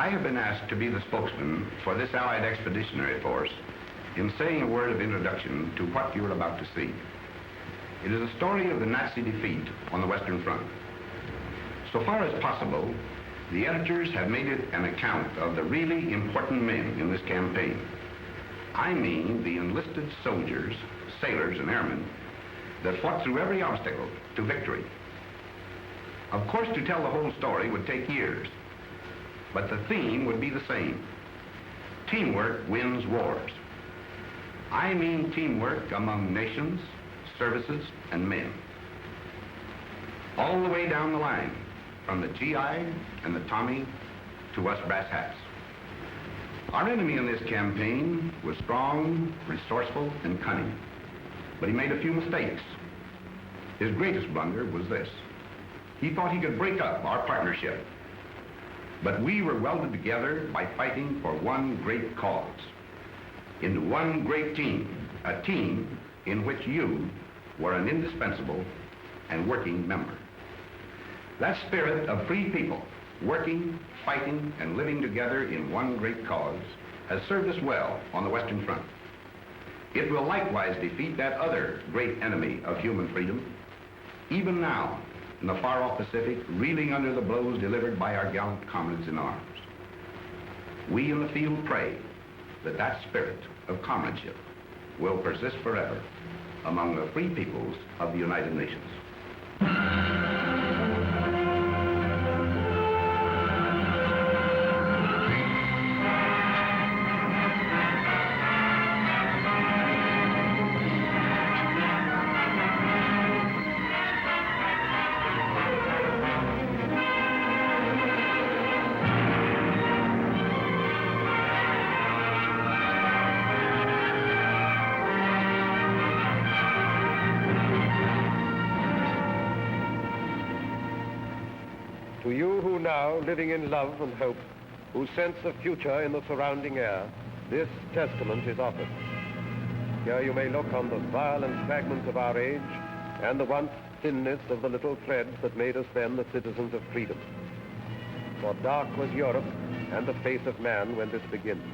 I have been asked to be the spokesman for this Allied Expeditionary Force in saying a word of introduction to what you are about to see. It is a story of the Nazi defeat on the Western Front. So far as possible, the editors have made it an account of the really important men in this campaign. I mean the enlisted soldiers, sailors, and airmen that fought through every obstacle to victory. Of course, to tell the whole story would take years, but the theme would be the same. Teamwork wins wars. I mean teamwork among nations, services, and men. All the way down the line, from the GI and the Tommy to us brass hats. Our enemy in this campaign was strong, resourceful, and cunning, but he made a few mistakes. His greatest blunder was this. He thought he could break up our partnership, but we were welded together by fighting for one great cause, into one great team, a team in which you were an indispensable and working member. That spirit of free people, working, fighting, and living together in one great cause, has served us well on the Western Front. It will likewise defeat that other great enemy of human freedom, even now, in the far-off Pacific, reeling under the blows delivered by our gallant comrades in arms. We in the field pray that that spirit of comradeship will persist forever among the free peoples of the United Nations. To you who now, living in love and hope, who sense the future in the surrounding air, this testament is offered. Here you may look on the violent fragments of our age and the once thinness of the little threads that made us then the citizens of freedom. For dark was Europe and the face of man when this begins.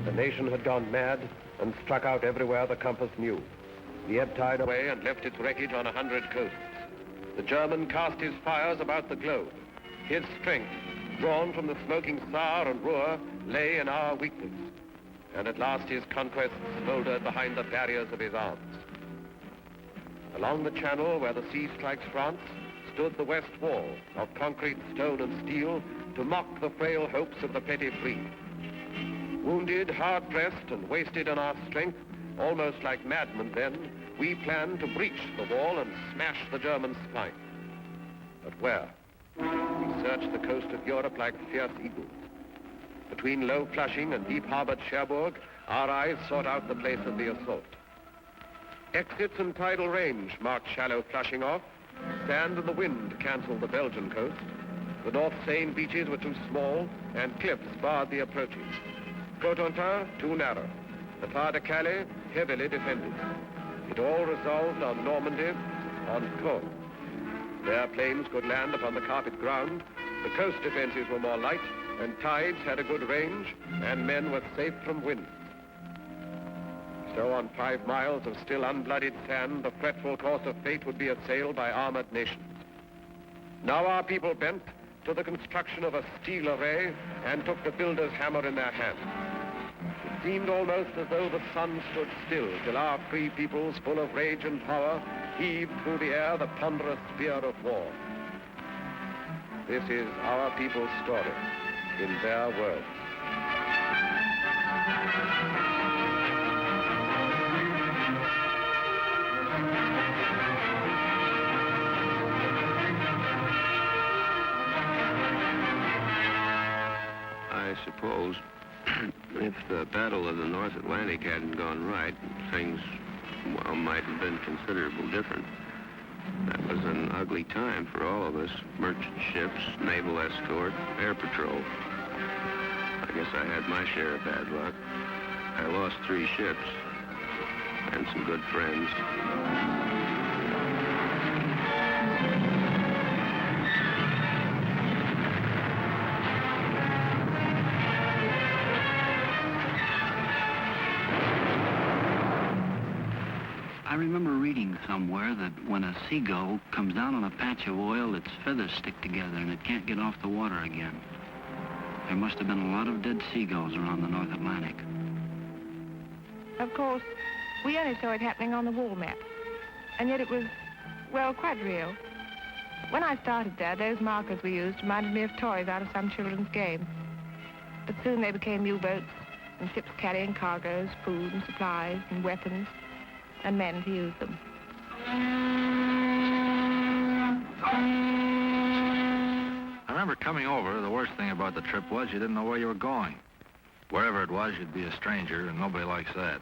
The nation had gone mad and struck out everywhere the compass knew. The ebb tide away and left its wreckage on 100 coasts. The German cast his fires about the globe. His strength, drawn from the smoking Saar and Ruhr, lay in our weakness. And at last his conquests smoldered behind the barriers of his arms. Along the channel where the sea strikes France stood the West Wall of concrete, stone, and steel to mock the frail hopes of the petty free. Wounded, hard-pressed, and wasted in our strength, almost like madmen then, we planned to breach the wall and smash the German spine. But where? We searched the coast of Europe like fierce eagles. Between low Flushing and deep-harbored Cherbourg, our eyes sought out the place of the assault. Exits and tidal range marked shallow Flushing off. Sand and the wind canceled the Belgian coast. The North Seine beaches were too small, and cliffs barred the approaches. Cotentin, too narrow. The Pas de Calais, heavily defended. It all resolved on Normandy, on Caux. There planes could land upon the carpet ground, the coast defenses were more light, and tides had a good range, and men were safe from wind. So on 5 miles of still unbloodied sand, the fretful course of fate would be assailed by armored nations. Now our people bent to the construction of a steel array and took the builder's hammer in their hand. It seemed almost as though the sun stood still till our free peoples, full of rage and power, heaved through the air the ponderous spear of war. This is our people's story, in their words. I suppose if the Battle of the North Atlantic hadn't gone right, things, well, might have been considerably different. That was an ugly time for all of us. Merchant ships, naval escort, air patrol. I guess I had my share of bad luck. I lost 3 ships and some good friends. remember reading somewhere that when a seagull comes down on a patch of oil, its feathers stick together and it can't get off the water again. There must have been a lot of dead seagulls around the North Atlantic. Of course, we only saw it happening on the wall map. And yet it was, well, quite real. When I started there, those markers we used reminded me of toys out of some children's game. But soon they became U-boats and ships carrying cargoes, food and supplies and weapons, and men to use them. I remember coming over, the worst thing about the trip was you didn't know where you were going. Wherever it was, you'd be a stranger, and nobody likes that.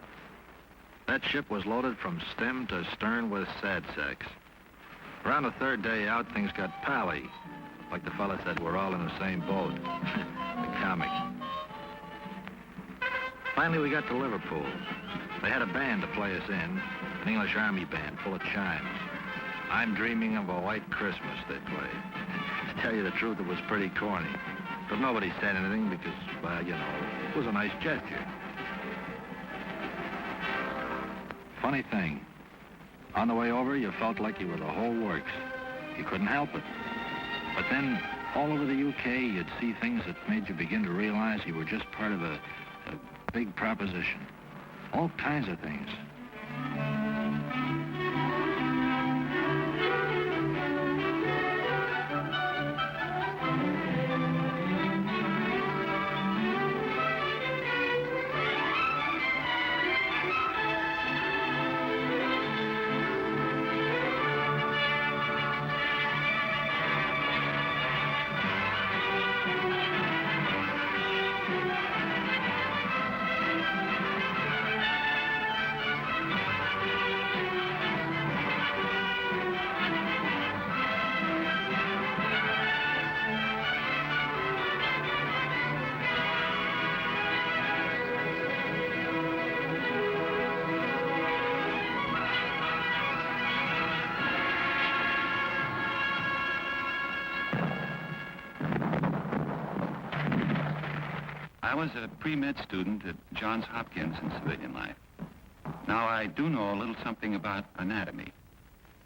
That ship was loaded from stem to stern with sad sacks. Around the third day out, things got pally. Like the fella said, we're all in the same boat. The comic. Finally, we got to Liverpool. They had a band to play us in, an English Army band full of chimes. I'm Dreaming of a White Christmas, they played. To tell you the truth, it was pretty corny. But nobody said anything because, well, you know, it was a nice gesture. Funny thing, on the way over, you felt like you were the whole works. You couldn't help it. But then, all over the UK, you'd see things that made you begin to realize you were just part of a big proposition. All kinds of things. I was a pre-med student at Johns Hopkins in civilian life. Now, I do know a little something about anatomy.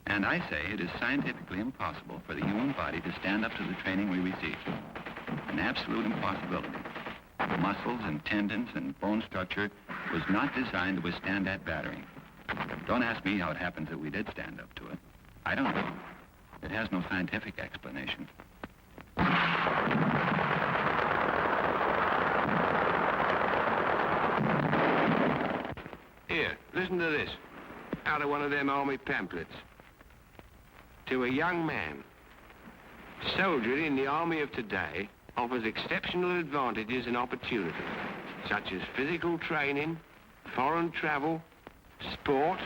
And I say it is scientifically impossible for the human body to stand up to the training we receive. An absolute impossibility. The muscles and tendons and bone structure was not designed to withstand that battering. Don't ask me how it happens that we did stand up to it. I don't know. It has no scientific explanation. Here, listen to this, out of one of them army pamphlets. To a young man, soldiering in the army of today offers exceptional advantages and opportunities, such as physical training, foreign travel, sport,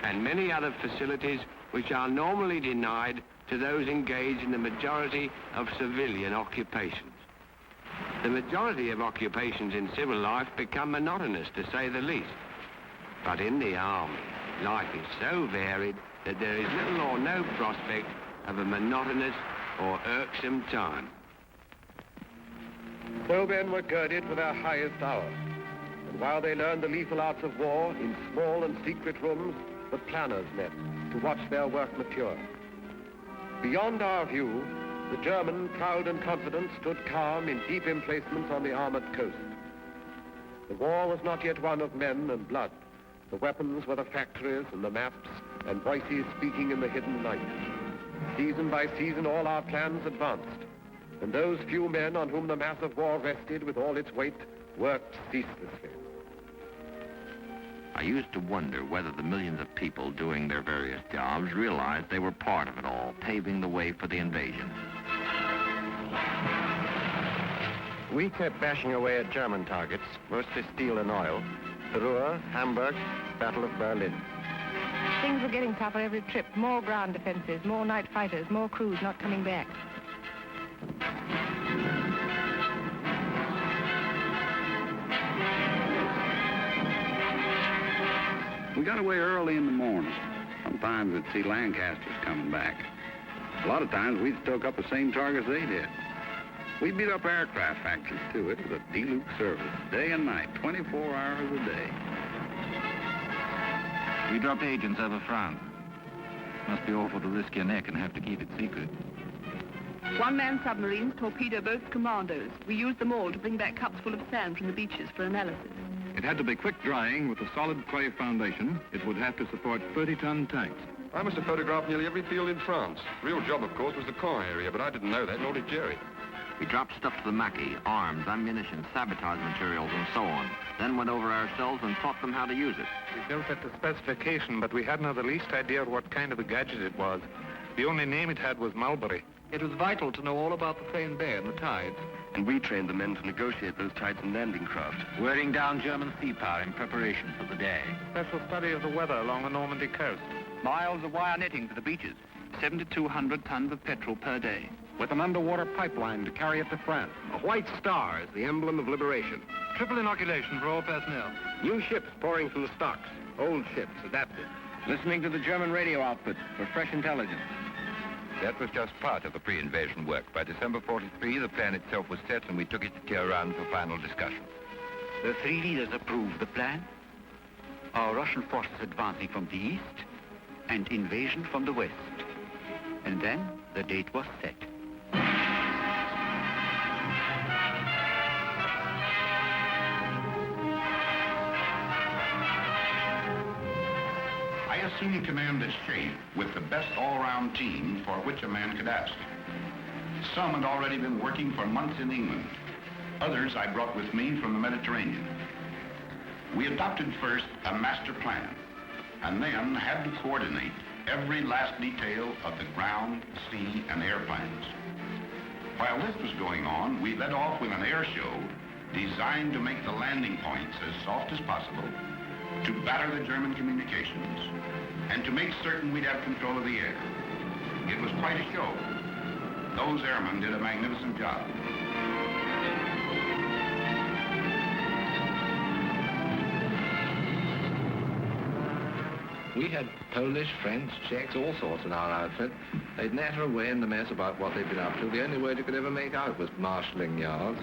and many other facilities which are normally denied to those engaged in the majority of civilian occupations. The majority of occupations in civil life become monotonous, to say the least. But in the army, life is so varied that there is little or no prospect of a monotonous or irksome time. So men were girded for their highest hour. And while they learned the lethal arts of war, in small and secret rooms, the planners met to watch their work mature. Beyond our view, the German, proud and confident, stood calm in deep emplacements on the armored coast. The war was not yet one of men and blood. The weapons were the factories and the maps and voices speaking in the hidden night. Season by season, all our plans advanced. And those few men on whom the mass of war rested with all its weight worked ceaselessly. I used to wonder whether the millions of people doing their various jobs realized they were part of it all, paving the way for the invasion. We kept bashing away at German targets, mostly steel and oil. Ruhr, Hamburg, Battle of Berlin. Things were getting tougher every trip. More ground defenses, more night fighters, more crews not coming back. We got away early in the morning. Sometimes we'd see Lancasters coming back. A lot of times we'd stoke up the same targets they did. We beat up aircraft factories, too. It was a D-Luke service, day and night, 24 hours a day. We dropped agents over France. Must be awful to risk your neck and have to keep it secret. One-man submarines torpedo both commandos. We used them all to bring back cups full of sand from the beaches for analysis. It had to be quick drying with a solid clay foundation. It would have to support 30-ton tanks. I must have photographed nearly every field in France. The real job, of course, was the Caen area, but I didn't know that, nor did Jerry. We dropped stuff to the Maquis, arms, ammunition, sabotage materials, and so on. Then went over ourselves and taught them how to use it. We built it to specification, but we hadn't the least idea what kind of a gadget it was. The only name it had was Mulberry. It was vital to know all about the Seine Bay and the tides. And we trained the men to negotiate those tides and landing craft. Wearing down German sea power in preparation for the day. Special study of the weather along the Normandy coast. Miles of wire netting for the beaches. 7,200 tons of petrol per day. With an underwater pipeline to carry it to France. A white star is the emblem of liberation. Triple inoculation for all personnel. New ships pouring from the stocks. Old ships adapted. Listening to the German radio output for fresh intelligence. That was just part of the pre-invasion work. By December 43, the plan itself was set, and we took it to Tehran for final discussion. The three leaders approved the plan. Our Russian forces advancing from the east and invasion from the west. And then the date was set. I assumed command at Shape with the best all-round team for which a man could ask. Some had already been working for months in England. Others I brought with me from the Mediterranean. We adopted first a master plan, and then had to coordinate every last detail of the ground, sea, and air plans. While this was going on, we led off with an air show designed to make the landing points as soft as possible, to batter the German communications, and to make certain we'd have control of the air. It was quite a show. Those airmen did a magnificent job. We had Polish, French, Czechs, all sorts in our outfit. They'd natter away in the mess about what they'd been up to. The only word you could ever make out was marshalling yards.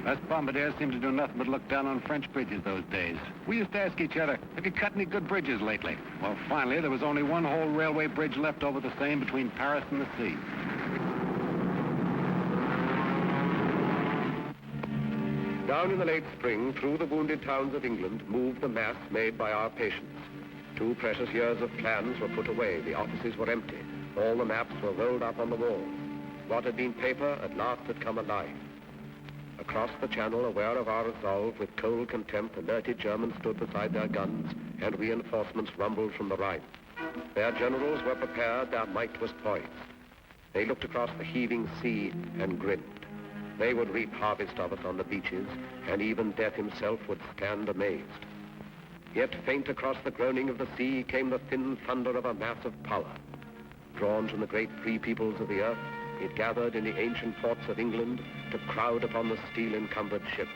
Us bombardiers seemed to do nothing but look down on French bridges those days. We used to ask each other, have you cut any good bridges lately? Well, finally, there was only one whole railway bridge left over the Seine between Paris and the sea. Down in the late spring, through the wounded towns of England, moved the mass made by our patients. 2 precious years of plans were put away. The offices were empty. All the maps were rolled up on the walls. What had been paper at last had come alive. Across the channel, aware of our resolve, with cold contempt, alerted Germans stood beside their guns, and reinforcements rumbled from the Rhine. Their generals were prepared, their might was poised. They looked across the heaving sea and grinned. They would reap harvest of it on the beaches, and even death himself would stand amazed. Yet faint across the groaning of the sea came the thin thunder of a mass of power. Drawn from the great free peoples of the earth, it gathered in the ancient ports of England to crowd upon the steel-encumbered ships.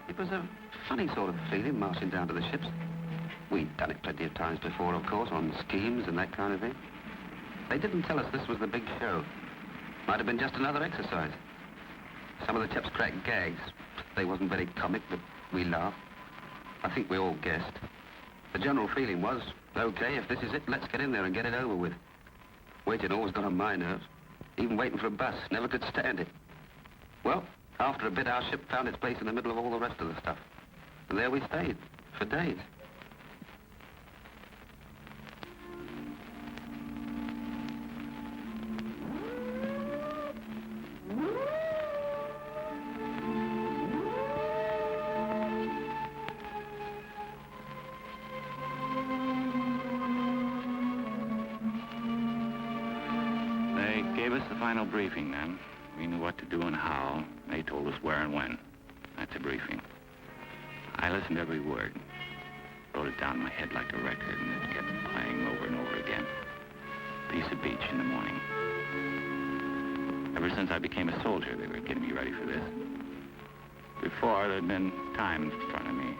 It was a funny sort of feeling, marching down to the ships. We'd done it plenty of times before, of course, on schemes and that kind of thing. They didn't tell us this was the big show. Might have been just another exercise. Some of the chaps cracked gags. They wasn't very comic, but we laughed. I think we all guessed. The general feeling was, okay, if this is it, let's get in there and get it over with. Waiting always got on my nerves. Even waiting for a bus, never could stand it. Well, after a bit, our ship found its place in the middle of all the rest of the stuff. And there we stayed, for days. gave us the final briefing then. We knew what to do and how. They told us where and when. That's a briefing. I listened to every word. Wrote it down in my head like a record, and it kept playing over and over again. Piece of beach in the morning. Ever since I became a soldier, they were getting me ready for this. Before, there'd been time in front of me,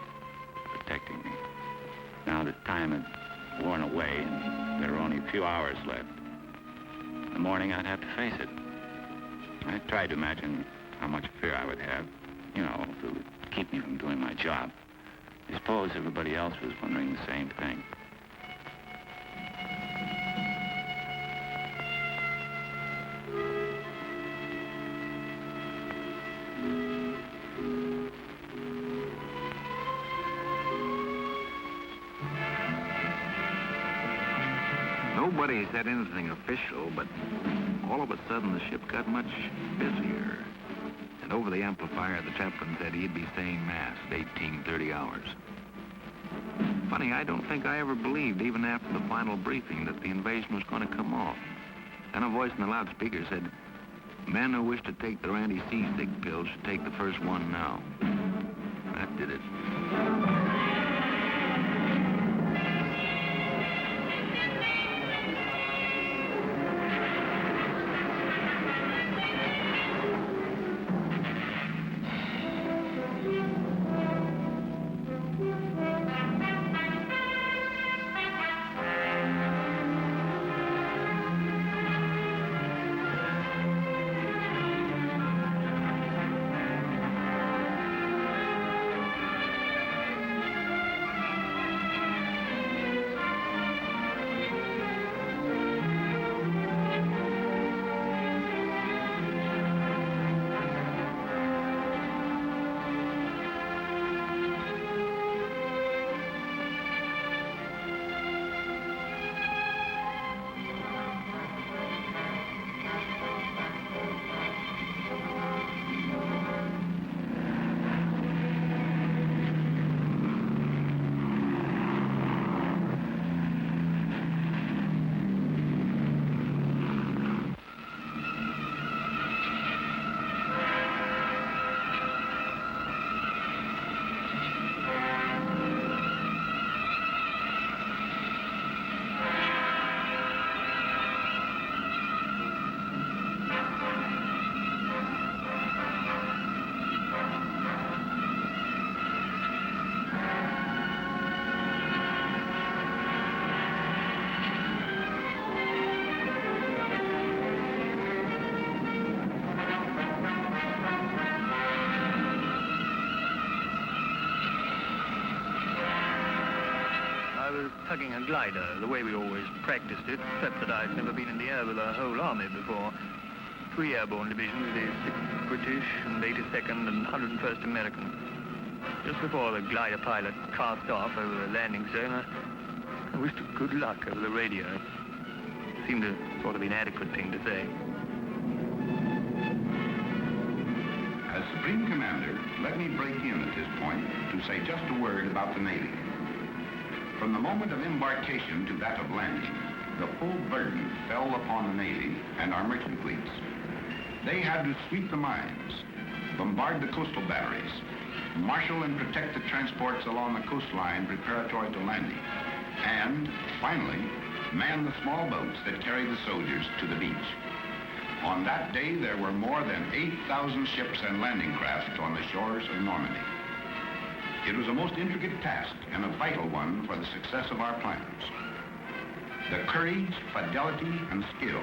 protecting me. Now the time had worn away, and there were only a few hours left. In the morning, I'd have to face it. I tried to imagine how much fear I would have, you know, if it would keep me from doing my job. I suppose everybody else was wondering the same thing. Nobody said anything official, but all of a sudden the ship got much busier. And over the amplifier, the chaplain said he'd be saying Mass at 18:30 hours. Funny, I don't think I ever believed, even after the final briefing, that the invasion was going to come off. Then a voice in the loudspeaker said, men who wish to take their anti-seasick pills should take the first one now. That did it. Tugging a glider, the way we always practiced it, except that I'd never been in the air with a whole army before. 3 airborne divisions, the 6th British and 82nd and 101st American. Just before the glider pilot cast off over the landing zone, I wished him good luck over the radio. It seemed a sort of inadequate thing to say. As Supreme Commander, let me break in at this point to say just a word about the Navy. From the moment of embarkation to that of landing, the full burden fell upon the Navy and our merchant fleets. They had to sweep the mines, bombard the coastal batteries, marshal and protect the transports along the coastline preparatory to landing, and, finally, man the small boats that carry the soldiers to the beach. On that day, there were more than 8,000 ships and landing craft on the shores of Normandy. It was a most intricate task and a vital one for the success of our plans. The courage, fidelity, and skill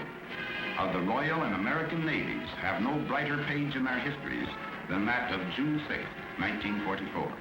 of the Royal and American Navies have no brighter page in their histories than that of June 6, 1944.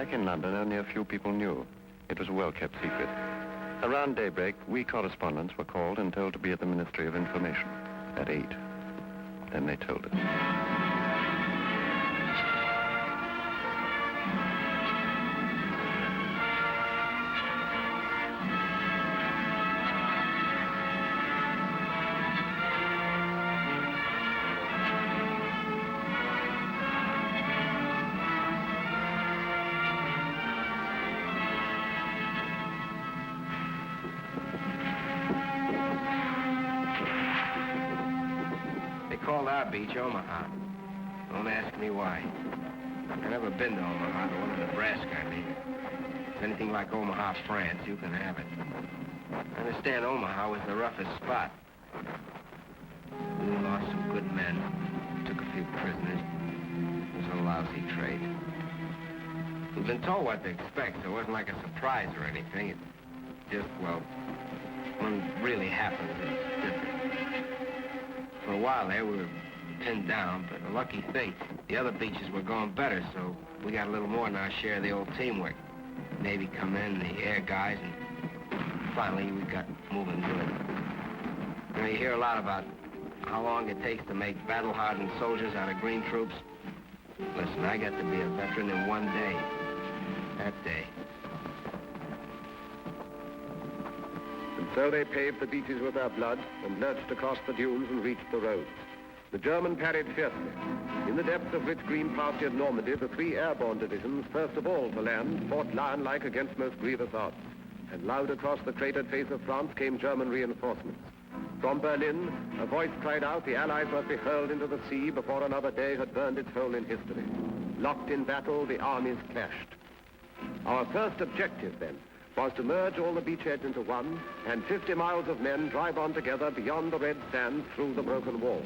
Back in London, only a few people knew. It was a well-kept secret. Around daybreak, we correspondents were called and told to be at the Ministry of Information at 8. Then they told us. They called our beach Omaha. Don't ask me why. I've never been to Omaha, the one in Nebraska, I mean. If anything like Omaha, France, you can have it. I understand Omaha was the roughest spot. We lost some good men, took a few prisoners. It was a lousy trade. We've been told what to expect, so it wasn't like a surprise or anything. It just, well, when it really happens, it's different. For a while there, we were pinned down, but a lucky thing, the other beaches were going better, so we got a little more than our share of the old teamwork. Navy come in, the air guys, and finally we got moving good. You know, you hear a lot about how long it takes to make battle-hardened soldiers out of green troops. Listen, I got to be a veteran in one day. That day. And so they paved the beaches with their blood and lurched across the dunes and reached the roads. The German parried fiercely. In the depths of rich green pastured Normandy, the 3 airborne divisions, first of all to land, fought lion-like against most grievous odds. And loud across the cratered face of France came German reinforcements. From Berlin, a voice cried out the Allies must be hurled into the sea before another day had burned its hole in history. Locked in battle, the armies clashed. Our first objective, then, was to merge all the beachheads into one, and 50 miles of men drive on together beyond the red sand through the broken wall.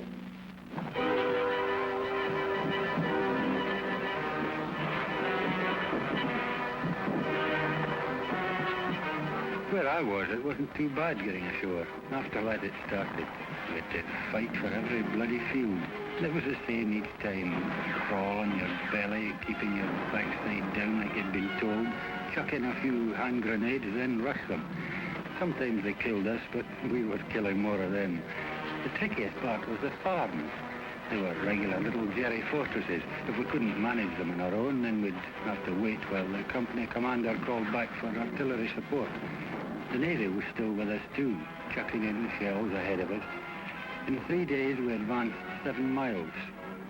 Where I was, it wasn't too bad getting ashore. After that it started. We had to fight for every bloody field. It was the same each time. Crawl on your belly, keeping your backside down like you'd been told. Chuck in a few hand grenades, then rush them. Sometimes they killed us, but we were killing more of them. The trickiest part was the farms. They were regular little jerry fortresses. If we couldn't manage them on our own, then we'd have to wait while the company commander called back for artillery support. The Navy was still with us too, chucking in shells ahead of us. In 3 days we advanced 7 miles.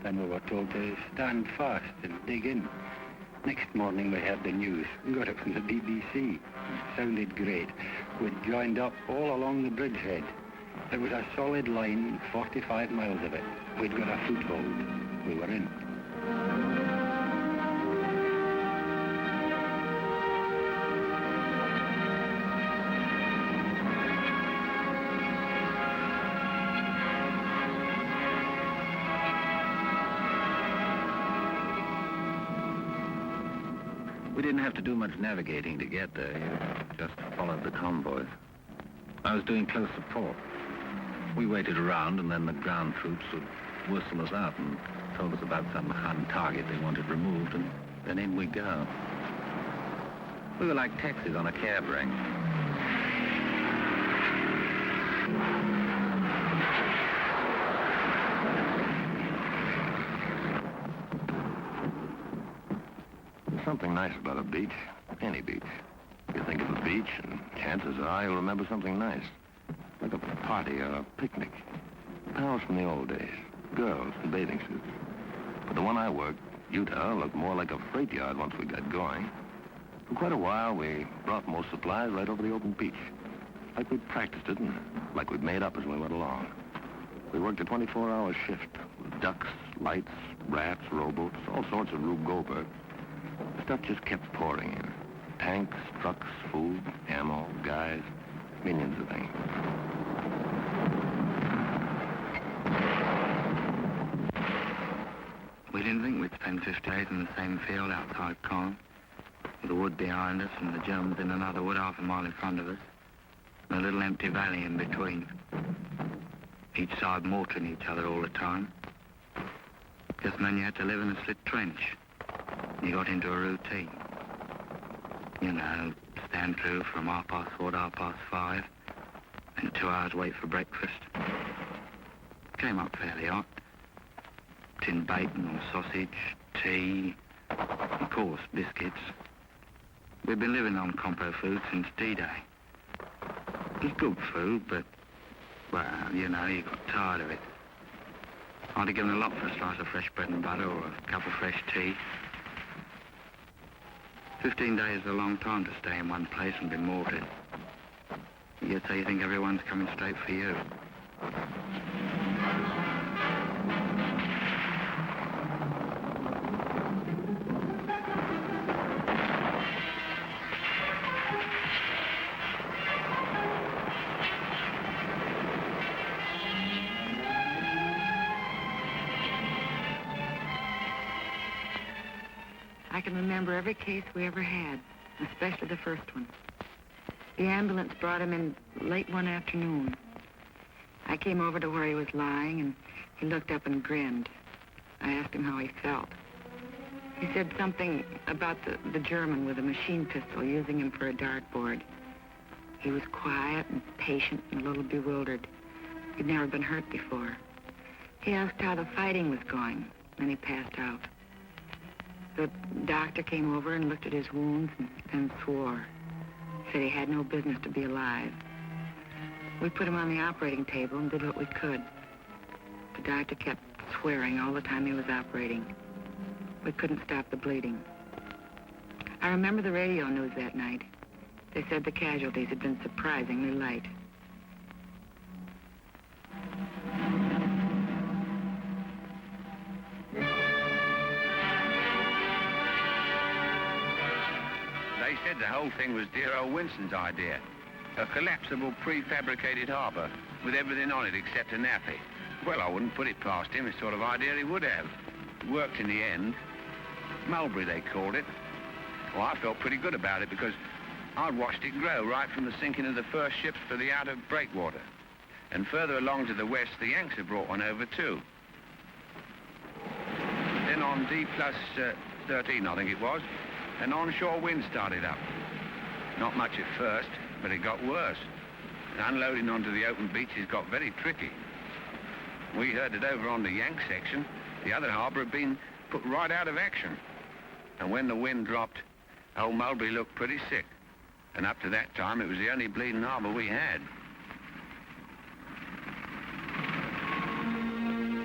Then we were told to stand fast and dig in. Next morning we heard the news. We got it from the BBC. It sounded great. We'd joined up all along the bridgehead. It was a solid line, 45 miles of it. We'd got a foothold. We were in. We didn't have to do much navigating to get there. You just followed the convoys. I was doing close support. We waited around, and then the ground troops would whistle us out and told us about some Hun target they wanted removed, and then in we go. We were like taxis on a cab ring. There's something nice about a beach, any beach. You think of a beach, and chances are you'll remember something nice. Like a party or a picnic. Towels from the old days. Girls in bathing suits. But the one I worked, Utah, looked more like a freight yard once we got going. For quite a while, we brought most supplies right over the open beach. Like we'd practiced it and like we'd made up as we went along. We worked a 24-hour shift with ducks, lights, rafts, rowboats, all sorts of Rube Goldberg. The stuff just kept pouring in. Tanks, trucks, food, ammo, guys, millions of things. We didn't think we'd spend 50 days in the same field outside Caen, with the wood behind us and the Germans in another wood half a mile in front of us, and a little empty valley in between. Each side mortaring each other all the time. Just then you had to live in a slit trench. You got into a routine. You know, stand to from 4:30 to 5:30, and 2 hours wait for breakfast. Came up fairly hot. Tin bacon or sausage, tea, of course, biscuits. We've been living on compo food since D-Day. It's good food, but, well, you know, you got tired of it. I'd have given a lot for a slice of fresh bread and butter or a cup of fresh tea. 15 days is a long time to stay in one place and be mortared. Yet so you think everyone's coming straight for you. I can remember every case we ever had, especially the first one. The ambulance brought him in late one afternoon. I came over to where he was lying, and he looked up and grinned. I asked him how he felt. He said something about the German with a machine pistol using him for a dartboard. He was quiet and patient and a little bewildered. He'd never been hurt before. He asked how the fighting was going, and he passed out. The doctor came over and looked at his wounds and then swore. Said he had no business to be alive. We put him on the operating table and did what we could. The doctor kept swearing all the time he was operating. We couldn't stop the bleeding. I remember the radio news that night. They said the casualties had been surprisingly light. They said the whole thing was dear old Winston's idea. A collapsible prefabricated harbour with everything on it except a nappy. Well, I wouldn't put it past him, the sort of idea he would have. It worked in the end. Mulberry, they called it. Well, I felt pretty good about it because I'd watched it grow right from the sinking of the first ships for the outer breakwater. And further along to the west, the Yanks had brought one over too. Then on D+13, I think it was, an onshore wind started up. Not much at first, but it got worse. And unloading onto the open beaches got very tricky. We heard that over on the Yank section, the other harbour had been put right out of action. And when the wind dropped, old Mulberry looked pretty sick. And up to that time, it was the only bleeding harbour we had.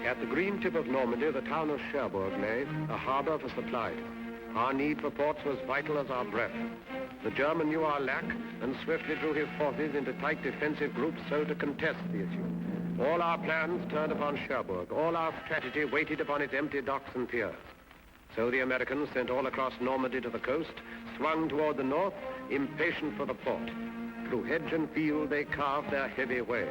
At the green tip of Normandy, the town of Cherbourg lay, a harbour for supply. Our need for ports was vital as our breath. The German knew our lack and swiftly drew his forces into tight defensive groups so to contest the issue. All our plans turned upon Cherbourg. All our strategy waited upon its empty docks and piers. So the Americans, sent all across Normandy to the coast, swung toward the north, impatient for the port. Through hedge and field, they carved their heavy way.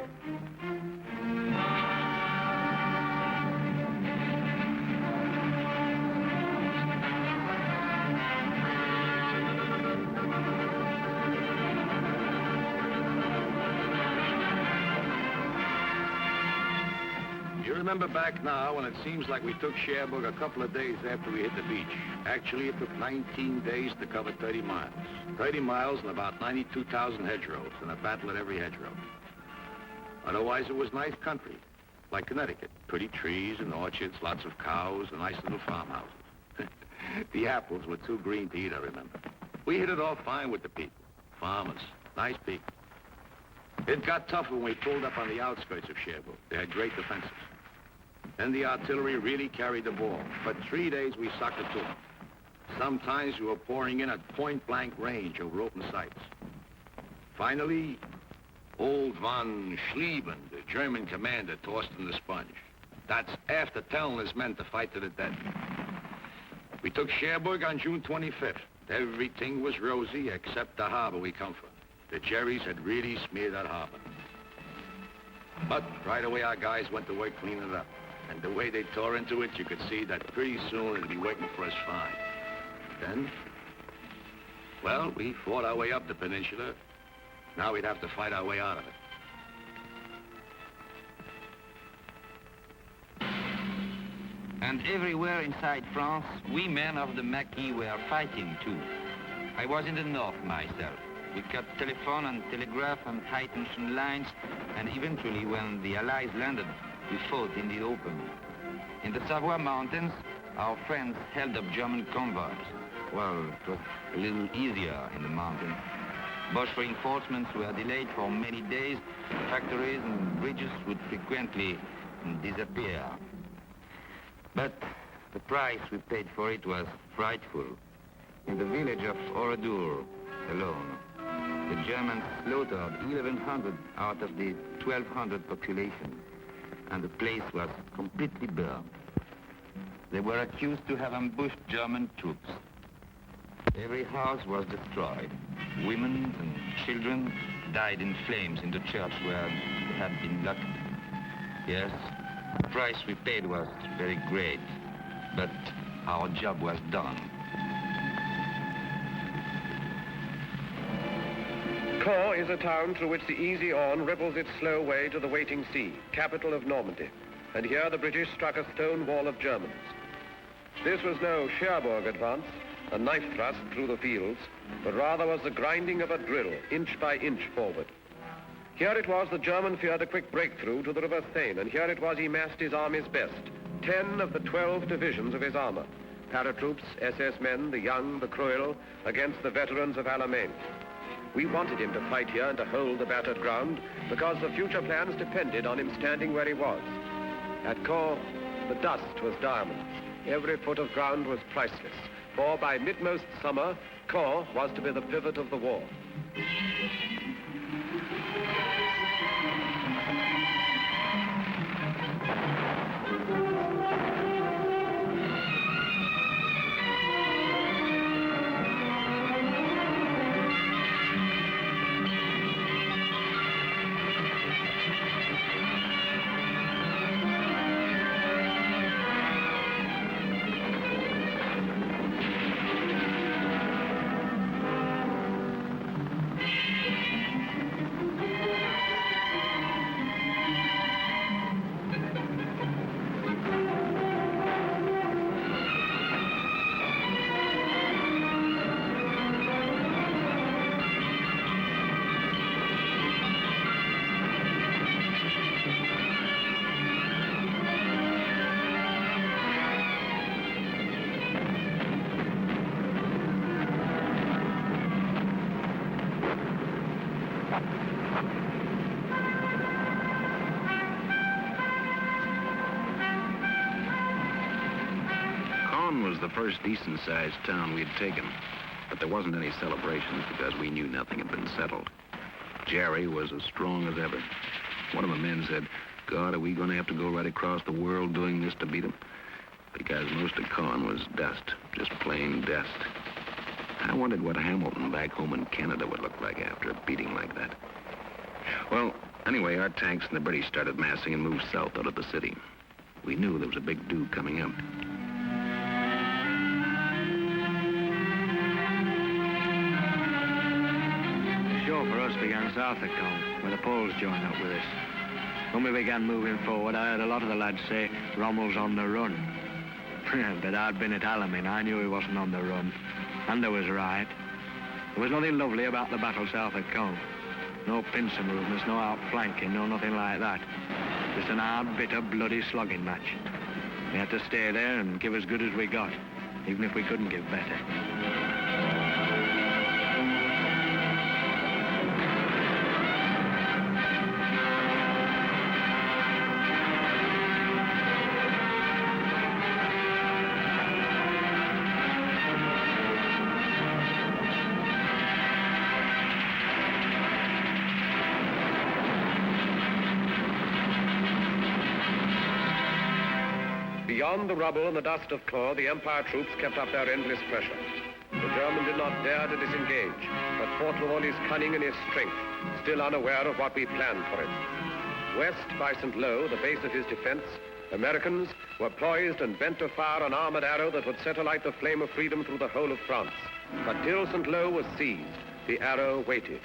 Remember back now when it seems like we took Cherbourg a couple of days after we hit the beach. Actually, it took 19 days to cover 30 miles. 30 miles and about 92,000 hedgerows, and a battle at every hedgerow. Otherwise, it was nice country, like Connecticut. Pretty trees and orchards, lots of cows, and nice little farmhouses. The apples were too green to eat, I remember. We hit it off fine with the people. Farmers, nice people. It got tougher when we pulled up on the outskirts of Cherbourg. They had great defenses. Then the artillery really carried the ball. For 3 days, we sucked it to them. Sometimes we were pouring in at point-blank range over open sights. Finally, old von Schlieben, the German commander, tossed him the sponge. That's after telling his men to fight to the death. We took Cherbourg on June 25th. Everything was rosy except the harbor we come from. The Jerrys had really smeared that harbor. But right away, our guys went to work cleaning it up. And the way they tore into it, you could see that pretty soon it'd be waiting for us fine. Then, well, we fought our way up the peninsula. Now we'd have to fight our way out of it. And everywhere inside France, we men of the Maquis were fighting too. I was in the north myself. We cut telephone and telegraph and high-tension lines, and eventually, when the Allies landed, we fought in the open. In the Savoy Mountains, our friends held up German convoys. Well, it was a little easier in the mountains. Boche reinforcements were delayed for many days. Factories and bridges would frequently disappear. But the price we paid for it was frightful. In the village of Oradour alone, the Germans slaughtered 1,100 out of the 1,200 population, and the place was completely burned. They were accused to have ambushed German troops. Every house was destroyed. Women and children died in flames in the church where they had been locked. Yes, the price we paid was very great, but our job was done. Caen is a town through which the easy Orne ripples its slow way to the waiting sea, capital of Normandy. And here the British struck a stone wall of Germans. This was no Cherbourg advance, a knife thrust through the fields, but rather was the grinding of a drill, inch by inch forward. Here it was the German feared a quick breakthrough to the River Seine, and here it was he massed his army's best, 10 of the 12 divisions of his armor, paratroops, SS men, the young, the cruel, against the veterans of Alamein. We wanted him to fight here and to hold the battered ground because the future plans depended on him standing where he was. At Caen, the dust was diamonds. Every foot of ground was priceless, for by mid-most summer, Caen was to be the pivot of the war. Was the first decent-sized town we'd taken, but there wasn't any celebrations because we knew nothing had been settled. Jerry was as strong as ever. One of the men said, "God, are we going to have to go right across the world doing this to beat them?" Because most of Caen was dust, just plain dust. I wondered what Hamilton back home in Canada would look like after a beating like that. Well, anyway, our tanks and the British started massing and moved south out of the city. We knew there was a big do coming up. For us began south of Caen, where the Poles joined up with us. When we began moving forward, I heard a lot of the lads say Rommel's on the run. But I'd been at Alamein, I knew he wasn't on the run. And I was right. There was nothing lovely about the battle south of Caen. No pincer movements, no outflanking, no nothing like that. Just an hard, bitter, bloody slogging match. We had to stay there and give as good as we got, even if we couldn't give better. Beyond the rubble and the dust of Caen, the Empire troops kept up their endless pressure. The German did not dare to disengage, but fought with all his cunning and his strength, still unaware of what we planned for him. West by St. Lo, the base of his defense, Americans were poised and bent to fire an armored arrow that would set alight the flame of freedom through the whole of France. But till St. Lo was seized, the arrow waited.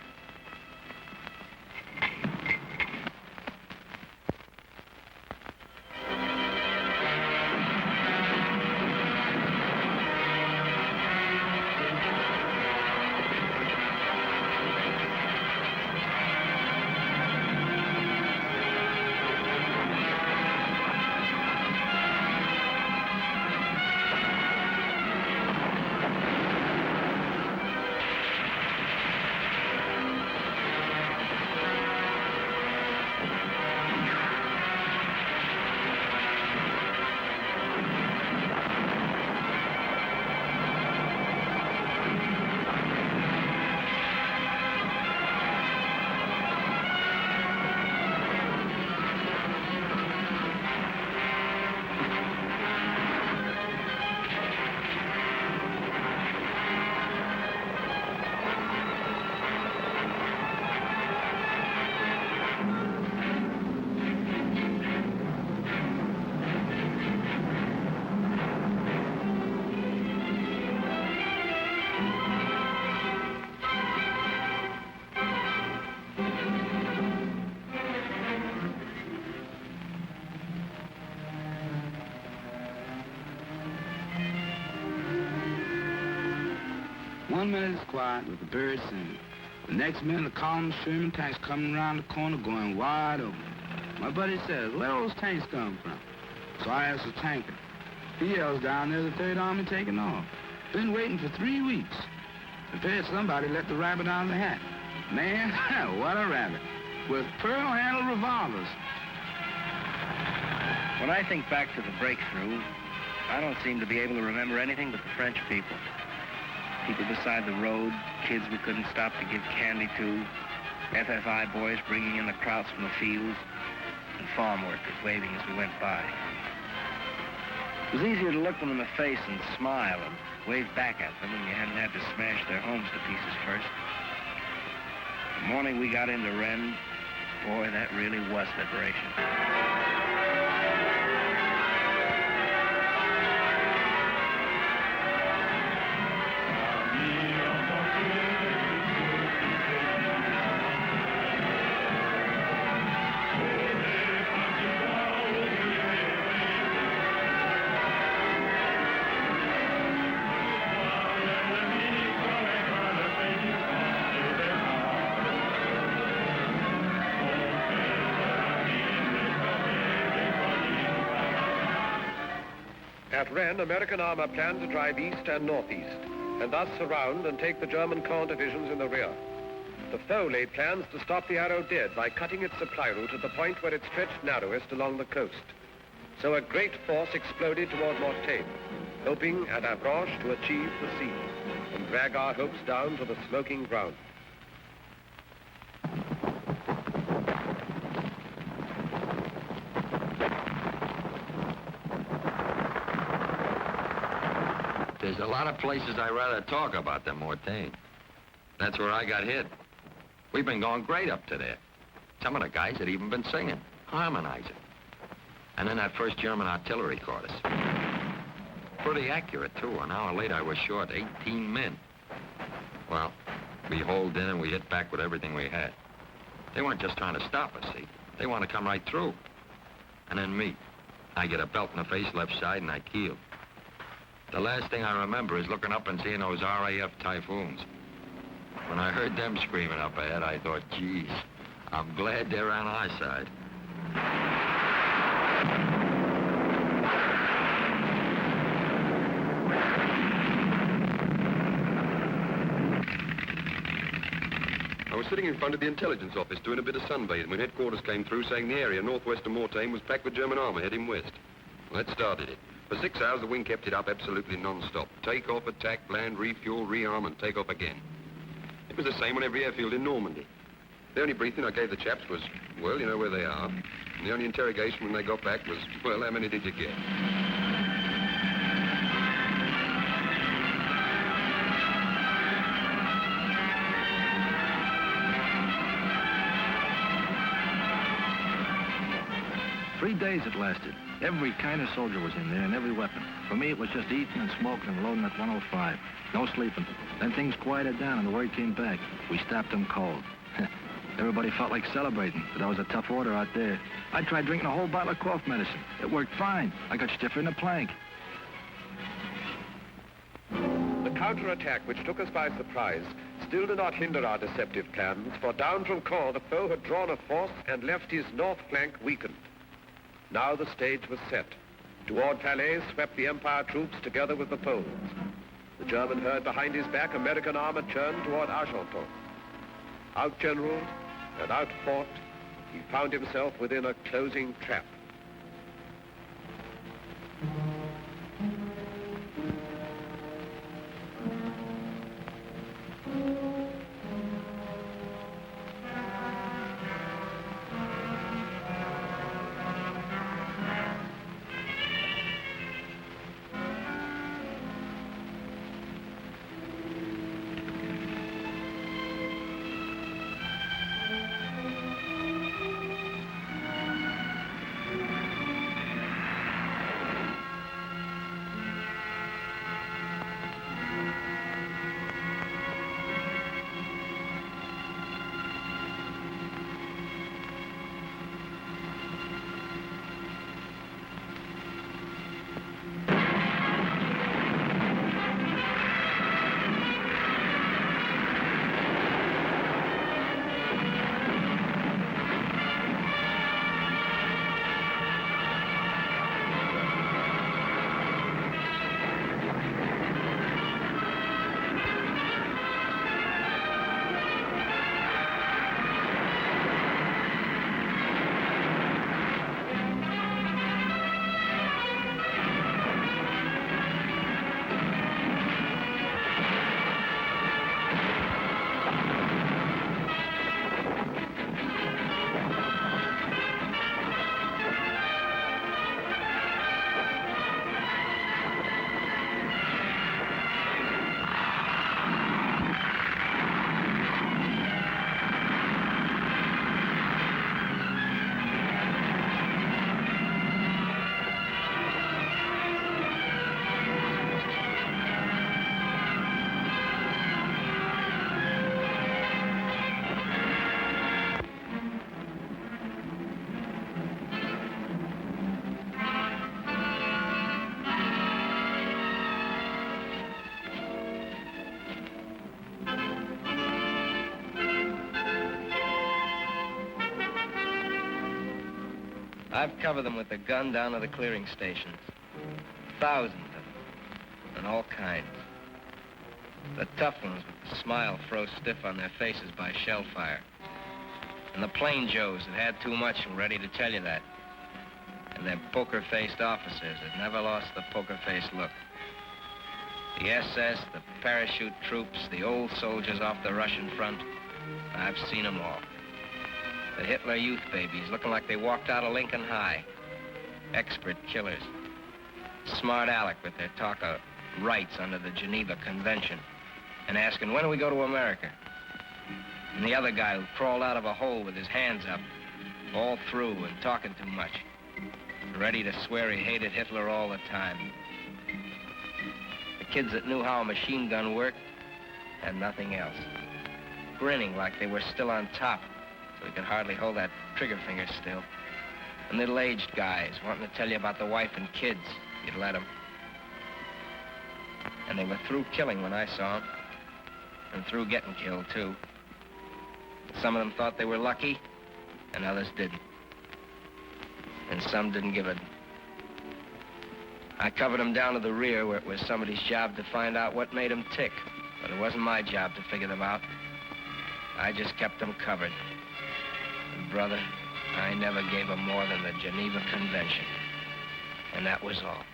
one minute it's quiet with the birds singing. The next minute, the column of Sherman tanks coming around the corner going wide open. My buddy says, where those tanks come from? So I asked the tanker. He yells down there, the Third Army taking off. Been waiting for 3 weeks. Prepared somebody let the rabbit out of the hat. Man, what a rabbit. With pearl-handled revolvers. When I think back to the breakthrough, I don't seem to be able to remember anything but the French people. People beside the road, kids we couldn't stop to give candy to, FFI boys bringing in the krauts from the fields, and farm workers waving as we went by. It was easier to look them in the face and smile and wave back at them when you hadn't had to smash their homes to pieces first. The morning we got into Rennes, boy, that really was liberation. At Rennes, American armor planned to drive east and northeast, and thus surround and take the German corps divisions in the rear. The foe laid plans to stop the Arrow dead by cutting its supply route at the point where it stretched narrowest along the coast. So a great force exploded toward Mortagne, hoping at Avranches to achieve the sea and drag our hopes down to the smoking ground. There's a lot of places I'd rather talk about than Mortagne. That's where I got hit. We've been going great up to there. Some of the guys had even been singing, harmonizing. And then that first German artillery caught us. Pretty accurate, too. An hour later, I was short 18 men. Well, we holed in and we hit back with everything we had. They weren't just trying to stop us, see? They want to come right through. And then me. I get a belt in the face left side and I keeled. The last thing I remember is looking up and seeing those RAF Typhoons. When I heard them screaming up ahead, I thought, geez, I'm glad they're on our side. I was sitting in front of the intelligence office doing a bit of sunbathing when headquarters came through saying the area northwest of Mortagne was packed with German armor heading west. Well, that started it. For 6 hours, the wind kept it up absolutely non-stop. Take off, attack, land, refuel, rearm, and take off again. It was the same on every airfield in Normandy. The only briefing I gave the chaps was, well, you know where they are. And the only interrogation when they got back was, well, how many did you get? Three days it lasted. Every kind of soldier was in there and every weapon. For me, it was just eating and smoking and loading at 105. No sleeping. Then things quieted down and the word came back. We stopped them cold. Everybody felt like celebrating, but that was a tough order out there. I tried drinking a whole bottle of cough medicine. It worked fine. I got stiffer than a plank. The counterattack, which took us by surprise, still did not hinder our deceptive plans, for down from Caen, the foe had drawn a force and left his north flank weakened. Now the stage was set. Toward Calais swept the Empire troops together with the Poles. The German heard behind his back American armor churned toward Argenton. Outgeneraled and outfought, he found himself within a closing trap. I've covered them with the gun down to the clearing stations. Thousands of them, and all kinds. The tough ones with the smile froze stiff on their faces by shell fire. And the plain Joes that had too much and ready to tell you that. And their poker-faced officers that never lost the poker-faced look. The SS, the parachute troops, the old soldiers off the Russian front, I've seen them all. The Hitler youth babies looking like they walked out of Lincoln High. Expert killers. Smart Alec with their talk of rights under the Geneva Convention. And asking, when do we go to America? And the other guy who crawled out of a hole with his hands up, all through and talking too much. Ready to swear he hated Hitler all the time. The kids that knew how a machine gun worked had nothing else. Grinning like they were still on top, so he could hardly hold that trigger finger still. And middle-aged guys wanting to tell you about the wife and kids, you'd let them. And they were through killing when I saw them. And through getting killed, too. Some of them thought they were lucky, and others didn't. And some didn't give a... I covered them down to the rear where it was somebody's job to find out what made them tick. But it wasn't my job to figure them out. I just kept them covered. And brother, I never gave them more than the Geneva Convention. And that was all.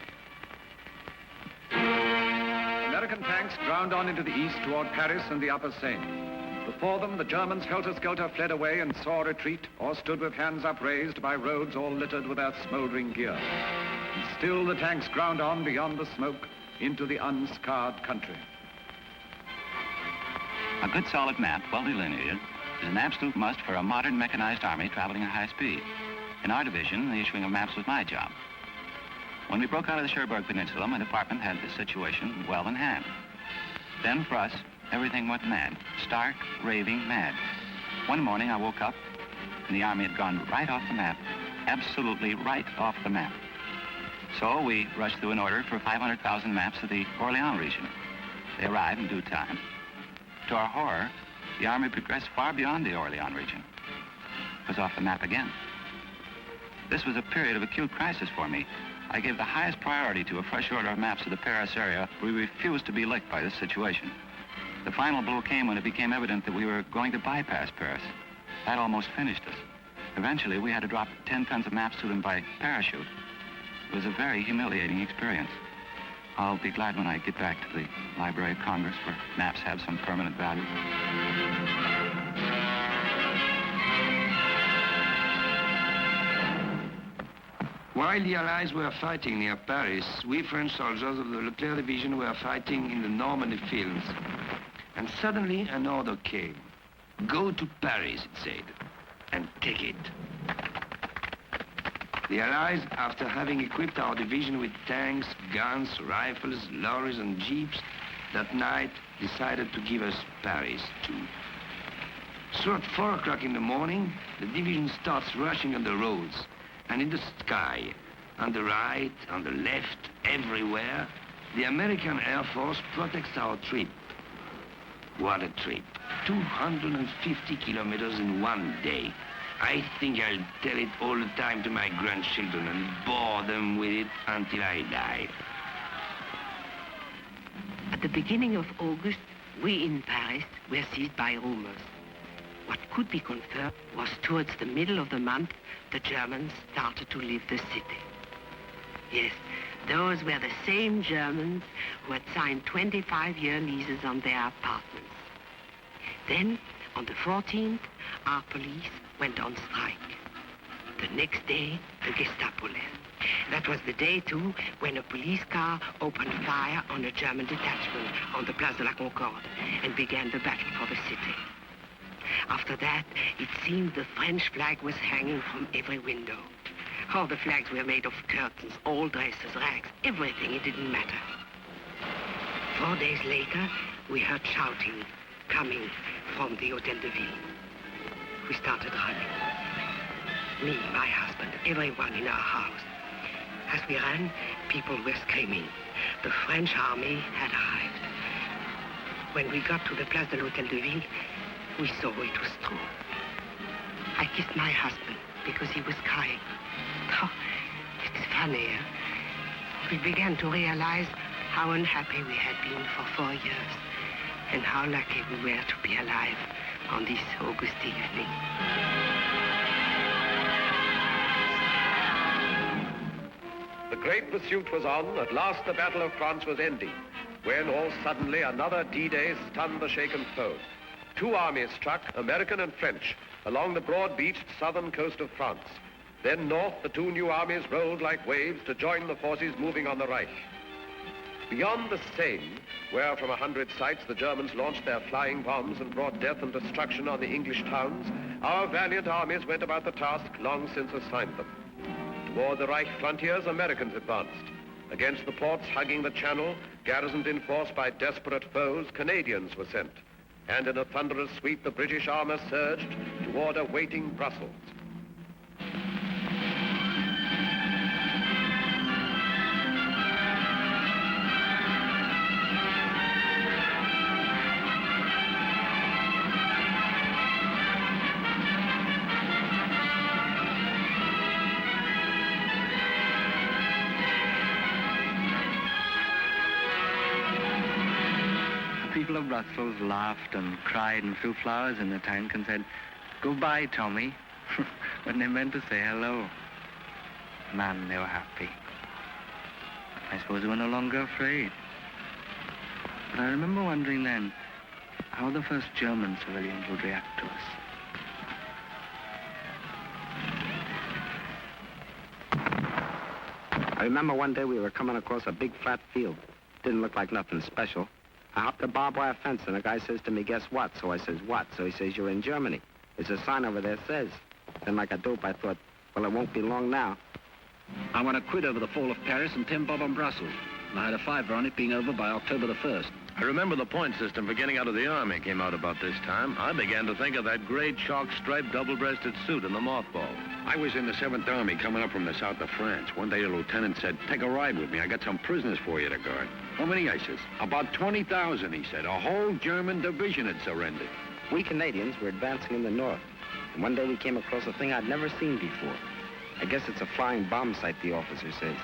American tanks ground on into the east toward Paris and the Upper Seine. Before them, the Germans helter-skelter fled away and saw retreat, or stood with hands upraised by roads all littered with their smoldering gear. And still the tanks ground on beyond the smoke into the unscarred country. A good solid map, well delineated, is an absolute must for a modern mechanized army traveling at high speed. In our division, the issuing of maps was my job. When we broke out of the Cherbourg Peninsula, my department had the situation well in hand. Then, for us, everything went mad. Stark, raving mad. One morning, I woke up, and the army had gone right off the map. Absolutely right off the map. So we rushed through an order for 500,000 maps of the Orléans region. They arrived in due time. To our horror, the army progressed far beyond the Orléans region. It was off the map again. This was a period of acute crisis for me. I gave the highest priority to a fresh order of maps of the Paris area. We refused to be licked by this situation. The final blow came when it became evident that we were going to bypass Paris. That almost finished us. Eventually, we had to drop 10 tons of maps to them by parachute. It was a very humiliating experience. I'll be glad when I get back to the Library of Congress where maps have some permanent value. While the Allies were fighting near Paris, we French soldiers of the Leclerc Division were fighting in the Normandy fields. And suddenly an order came. Go to Paris, it said, and take it. The Allies, after having equipped our division with tanks, guns, rifles, lorries, and jeeps, that night decided to give us Paris, too. So at 4 o'clock in the morning, the division starts rushing on the roads, and in the sky, on the right, on the left, everywhere, the American Air Force protects our trip. What a trip. 250 kilometers in one day. I think I'll tell it all the time to my grandchildren and bore them with it until I die. At the beginning of August, we in Paris were seized by rumors. What could be confirmed was towards the middle of the month, the Germans started to leave the city. Yes, those were the same Germans who had signed 25-year leases on their apartments. Then, on the 14th, our police went on strike. The next day, the Gestapo left. That was the day, too, when a police car opened fire on a German detachment on the Place de la Concorde and began the battle for the city. After that, it seemed the French flag was hanging from every window. All the flags were made of curtains, all dresses, rags, everything. It didn't matter. 4 days later, we heard shouting coming from the Hotel de Ville. We started running. Me, my husband, everyone in our house. As we ran, people were screaming. The French army had arrived. When we got to the Place de l'Hotel de Ville, we saw it was true. I kissed my husband. because he was crying. Oh, it's funny. We began to realize how unhappy we had been for 4 years and how lucky we were to be alive on this August evening. The great pursuit was on. At last the Battle of France was ending, when all suddenly another D-Day stunned the shaken foe. 2 armies struck, American and French, along the broad-beached southern coast of France. Then north, the 2 new armies rolled like waves to join the forces moving on the right. Beyond the Seine, where from 100 sites the Germans launched their flying bombs and brought death and destruction on the English towns, our valiant armies went about the task long since assigned them. Toward the Reich frontiers, Americans advanced. Against the ports hugging the Channel, garrisoned in force by desperate foes, Canadians were sent. And in a thunderous sweep, the British armor surged toward a waiting Brussels. People of Brussels laughed and cried and threw flowers in the tank and said, "Goodbye, Tommy," when they meant to say hello. Man, they were happy. I suppose they were no longer afraid. But I remember wondering then how the first German civilians would react to us. I remember one day we were coming across a big flat field. Didn't look like nothing special. I hopped a barbed wire fence and the guy says to me, "Guess what?" So I says, "What?" So he says, "You're in Germany. There's a sign over there says." Then like a dope, I thought, well, it won't be long now. I want to quit over the fall of Paris and Tim Bob on Brussels. And I had a fiver on it being over by October the 1st. I remember the point system for getting out of the Army came out about this time. I began to think of that great chalk-striped double-breasted suit in the mothball. I was in the 7th Army coming up from the south of France. One day a lieutenant said, "Take a ride with me. I got some prisoners for you to guard." "How many?" I says. "About 20,000, he said. A whole German division had surrendered." We Canadians were advancing in the north. And one day we came across a thing I'd never seen before. I guess it's a flying bomb site, the officer says.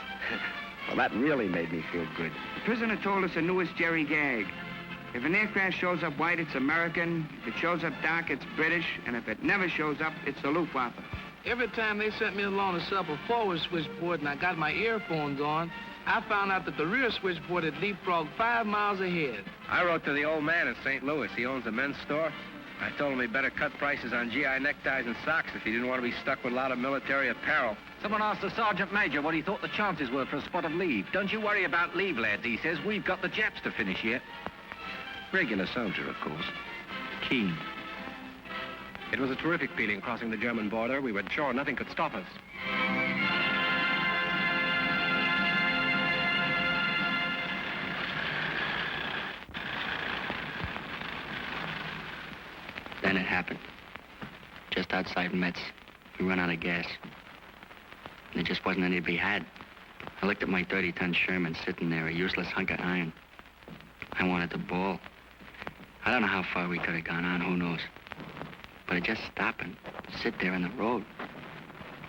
Well, that really made me feel good. The prisoner told us the newest Jerry gag. If an aircraft shows up white, it's American. If it shows up dark, it's British. And if it never shows up, it's the Luftwaffe. Every time they sent me along the supper forward switchboard and I got my earphones on, I found out that the rear switchboard had leapfrogged 5 miles ahead. I wrote to the old man in St. Louis. He owns a men's store. I told him he better cut prices on GI neckties and socks if he didn't want to be stuck with a lot of military apparel. Someone asked the sergeant major what he thought the chances were for a spot of leave. "Don't you worry about leave, lads," he says. "We've got the Japs to finish yet." Regular soldier, of course. Keen. It was a terrific feeling crossing the German border. We were sure nothing could stop us. Then it happened. Just outside Metz, we ran out of gas. And there just wasn't any to be had. I looked at my 30-ton Sherman sitting there, a useless hunk of iron. I wanted to bawl. I don't know how far we could have gone on, who knows. But it just stopped and sit there in the road.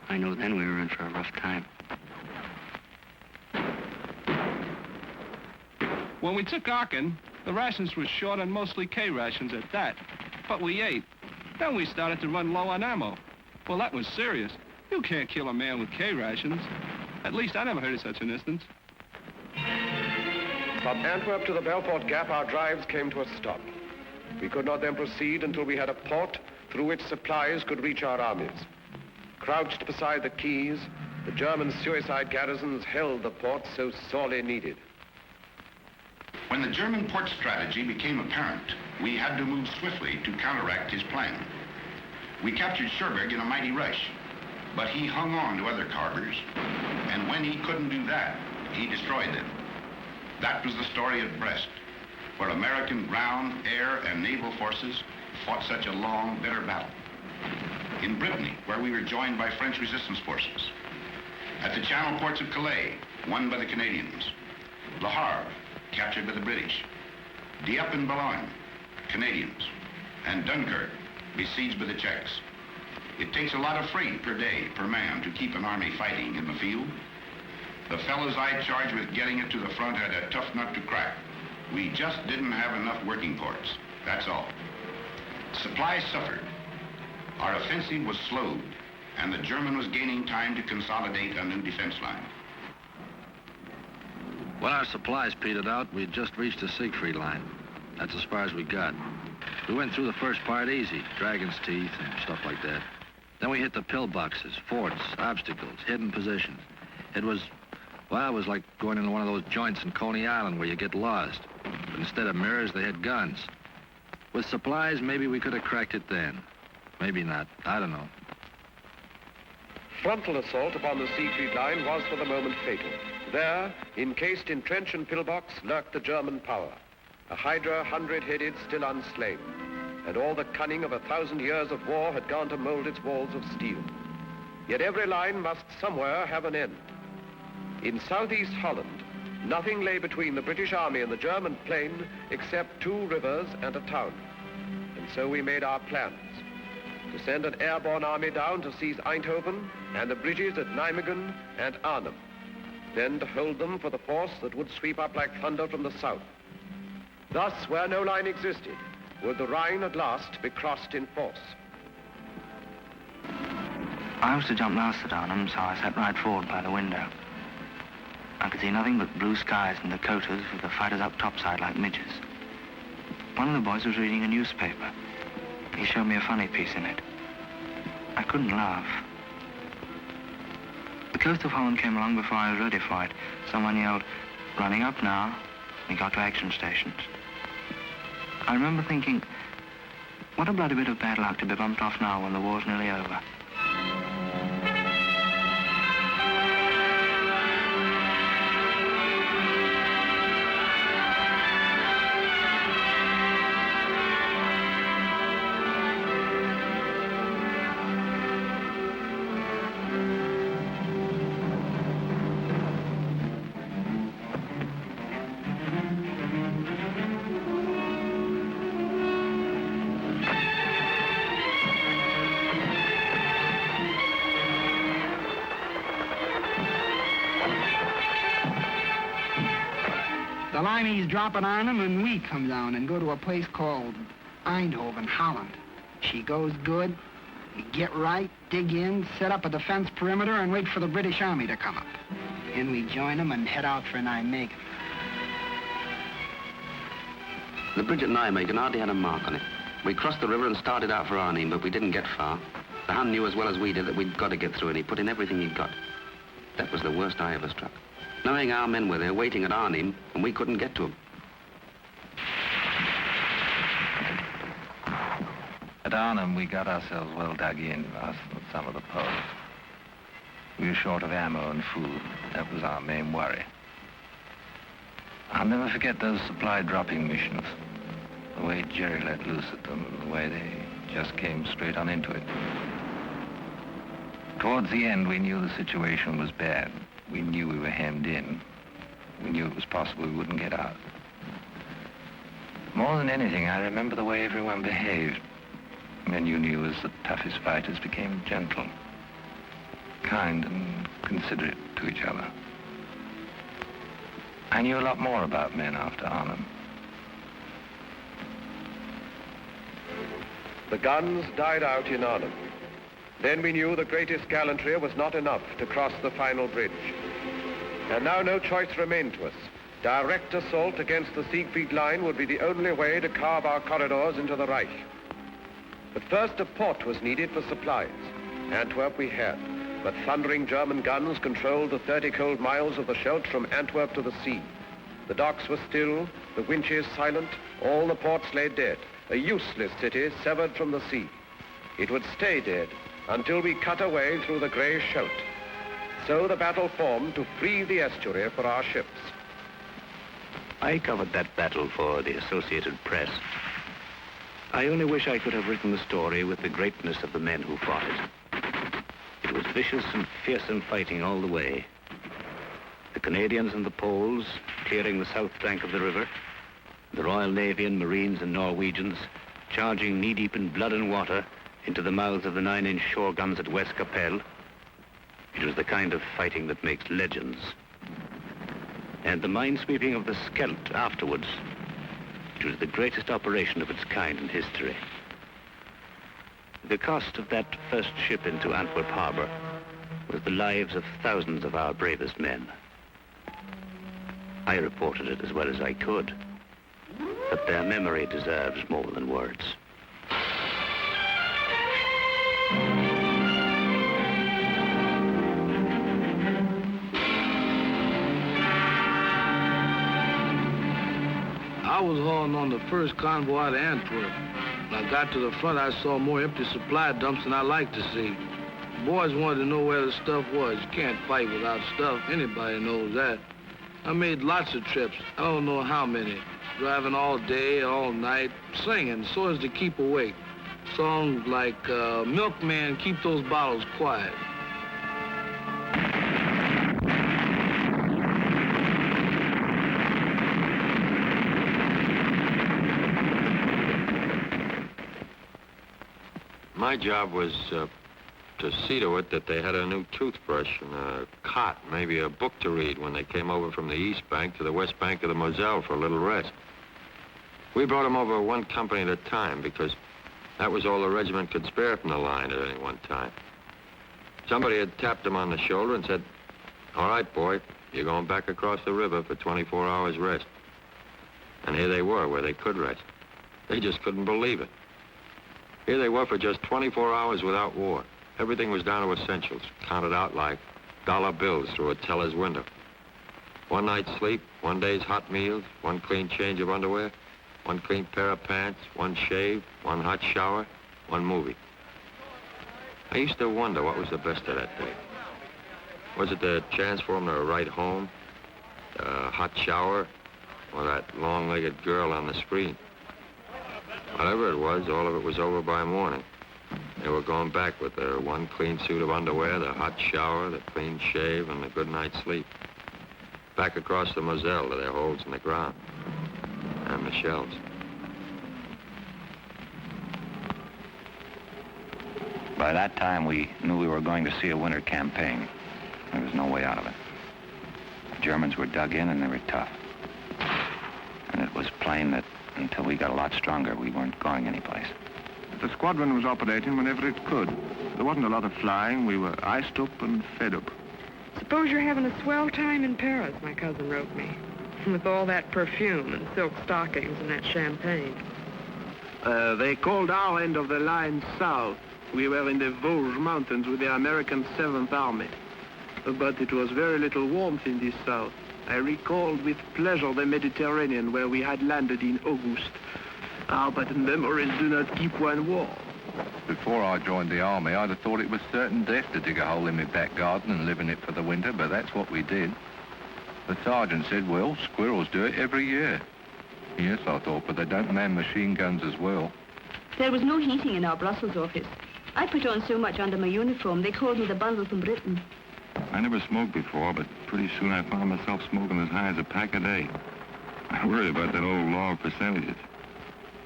I knew then we were in for a rough time. When we took Aachen, the rations were short and mostly K rations at that. But we ate. Then we started to run low on ammo. Well, that was serious. You can't kill a man with K rations. At least I never heard of such an instance. From Antwerp to the Belfort Gap, our drives came to a stop. We could not then proceed until we had a port through which supplies could reach our armies. Crouched beside the quays, the German suicide garrisons held the port so sorely needed. When the German port strategy became apparent, we had to move swiftly to counteract his plan. We captured Cherbourg in a mighty rush, but he hung on to other harbors, and when he couldn't do that, he destroyed them. That was the story of Brest, where American ground, air, and naval forces fought such a long, bitter battle. In Brittany, where we were joined by French resistance forces. At the channel ports of Calais, won by the Canadians. Le Havre, captured by the British. Dieppe and Boulogne, Canadians. And Dunkirk, besieged by the Czechs. It takes a lot of freight per day, per man, to keep an army fighting in the field. The fellows I charged with getting it to the front had a tough nut to crack. We just didn't have enough working parts, that's all. Supplies suffered. Our offensive was slowed, and the German was gaining time to consolidate a new defense line. When our supplies petered out, we had just reached the Siegfried line. That's as far as we got. We went through the first part easy, Dragon's Teeth and stuff like that. Then we hit the pillboxes, forts, obstacles, hidden positions. It was like going into one of those joints in Coney Island where you get lost. But instead of mirrors, they had guns. With supplies, maybe we could have cracked it then. Maybe not. I don't know. Frontal assault upon the Siegfried line was for the moment fatal. There, encased in trench and pillbox, lurked the German power. A hydra 100-headed, still unslain. And all the cunning of 1,000 years of war had gone to mold its walls of steel. Yet every line must somewhere have an end. In southeast Holland, nothing lay between the British Army and the German plain except 2 rivers and a town. And so we made our plans. To send an airborne army down to seize Eindhoven and the bridges at Nijmegen and Arnhem. Then to hold them for the force that would sweep up like thunder from the south. Thus, where no line existed, would the Rhine at last be crossed in force. I was to jump last at Arnhem, so I sat right forward by the window. I could see nothing but blue skies and Dakotas with the fighters up topside like midges. One of the boys was reading a newspaper. He showed me a funny piece in it. I couldn't laugh. The coast of Holland came along before I was ready for it. Someone yelled, "Running up now." We got to action stations. I remember thinking, what a bloody bit of bad luck to be bumped off now when the war's nearly over. The Limeys drop at Arnhem and we come down and go to a place called Eindhoven, Holland. She goes good. We get right, dig in, set up a defense perimeter, and wait for the British Army to come up. Then we join them and head out for Nijmegen. The bridge at Nijmegen hardly had a mark on it. We crossed the river and started out for Arnhem, but we didn't get far. The Hun knew as well as we did that we'd got to get through, and he put in everything he'd got. That was the worst I ever struck. Knowing our men were there waiting at Arnhem, and we couldn't get to them. At Arnhem, we got ourselves well dug in, us and some of the posts. We were short of ammo and food. That was our main worry. I'll never forget those supply dropping missions. The way Jerry let loose at them, and the way they just came straight on into it. Towards the end, we knew the situation was bad. We knew we were hemmed in. We knew it was possible we wouldn't get out. More than anything, I remember the way everyone behaved. Men you knew as the toughest fighters became gentle, kind and considerate to each other. I knew a lot more about men after Arnhem. The guns died out in Arnhem. Then we knew the greatest gallantry was not enough to cross the final bridge. And now no choice remained to us. Direct assault against the Siegfried line would be the only way to carve our corridors into the Reich. But first a port was needed for supplies. Antwerp we had, but thundering German guns controlled the 30 cold miles of the Scheldt from Antwerp to the sea. The docks were still, the winches silent, all the ports lay dead, a useless city severed from the sea. It would stay dead until we cut a way through the grey Scheldt. So the battle formed to free the estuary for our ships. I covered that battle for the Associated Press. I only wish I could have written the story with the greatness of the men who fought it. It was vicious and fearsome fighting all the way. The Canadians and the Poles clearing the south bank of the river, the Royal Navy and Marines and Norwegians charging knee-deep in blood and water into the mouths of the 9-inch shore guns at West Capelle. It was the kind of fighting that makes legends. And the minesweeping of the Scheldt afterwards. It was the greatest operation of its kind in history. The cost of that first ship into Antwerp harbor was the lives of thousands of our bravest men. I reported it as well as I could, but their memory deserves more than words. I was hauling on the first convoy out of Antwerp. When I got to the front, I saw more empty supply dumps than I liked to see. The boys wanted to know where the stuff was. You can't fight without stuff. Anybody knows that. I made lots of trips. I don't know how many. Driving all day, all night, singing so as to keep awake. Songs like, Milkman, Keep Those Bottles Quiet. My job was to see to it that they had a new toothbrush and a cot, maybe a book to read when they came over from the east bank to the west bank of the Moselle for a little rest. We brought them over one company at a time because that was all the regiment could spare from the line at any one time. Somebody had tapped them on the shoulder and said, "All right, boy, you're going back across the river for 24 hours rest." And here they were, where they could rest. They just couldn't believe it. Here they were for just 24 hours without war. Everything was down to essentials, counted out like dollar bills through a teller's window. One night's sleep, one day's hot meals, one clean change of underwear, one clean pair of pants, one shave, one hot shower, one movie. I used to wonder what was the best of that day. Was it the chance for them to write home, a hot shower, or that long-legged girl on the screen? Whatever it was, all of it was over by morning. They were going back with their one clean suit of underwear, the hot shower, the clean shave, and the good night's sleep. Back across the Moselle to their holes in the ground. And the shells. By that time, we knew we were going to see a winter campaign. There was no way out of it. The Germans were dug in and they were tough. And it was plain that until we got a lot stronger, we weren't going anyplace. The squadron was operating whenever it could. There wasn't a lot of flying. We were iced up and fed up. Suppose you're having a swell time in Paris, my cousin wrote me. With all that perfume and silk stockings and that champagne. They called our end of the line south. We were in the Vosges Mountains with the American 7th Army. But it was very little warmth in this south. I recalled with pleasure the Mediterranean where we had landed in August. But memories do not keep one warm. Before I joined the army, I'd have thought it was certain death to dig a hole in my back garden and live in it for the winter, but that's what we did. The sergeant said, well, squirrels do it every year. Yes, I thought, but they don't man machine guns as well. There was no heating in our Brussels office. I put on so much under my uniform, they called me the bundle from Britain. I never smoked before, but pretty soon I found myself smoking as high as a pack a day. I worried about that old law of percentages.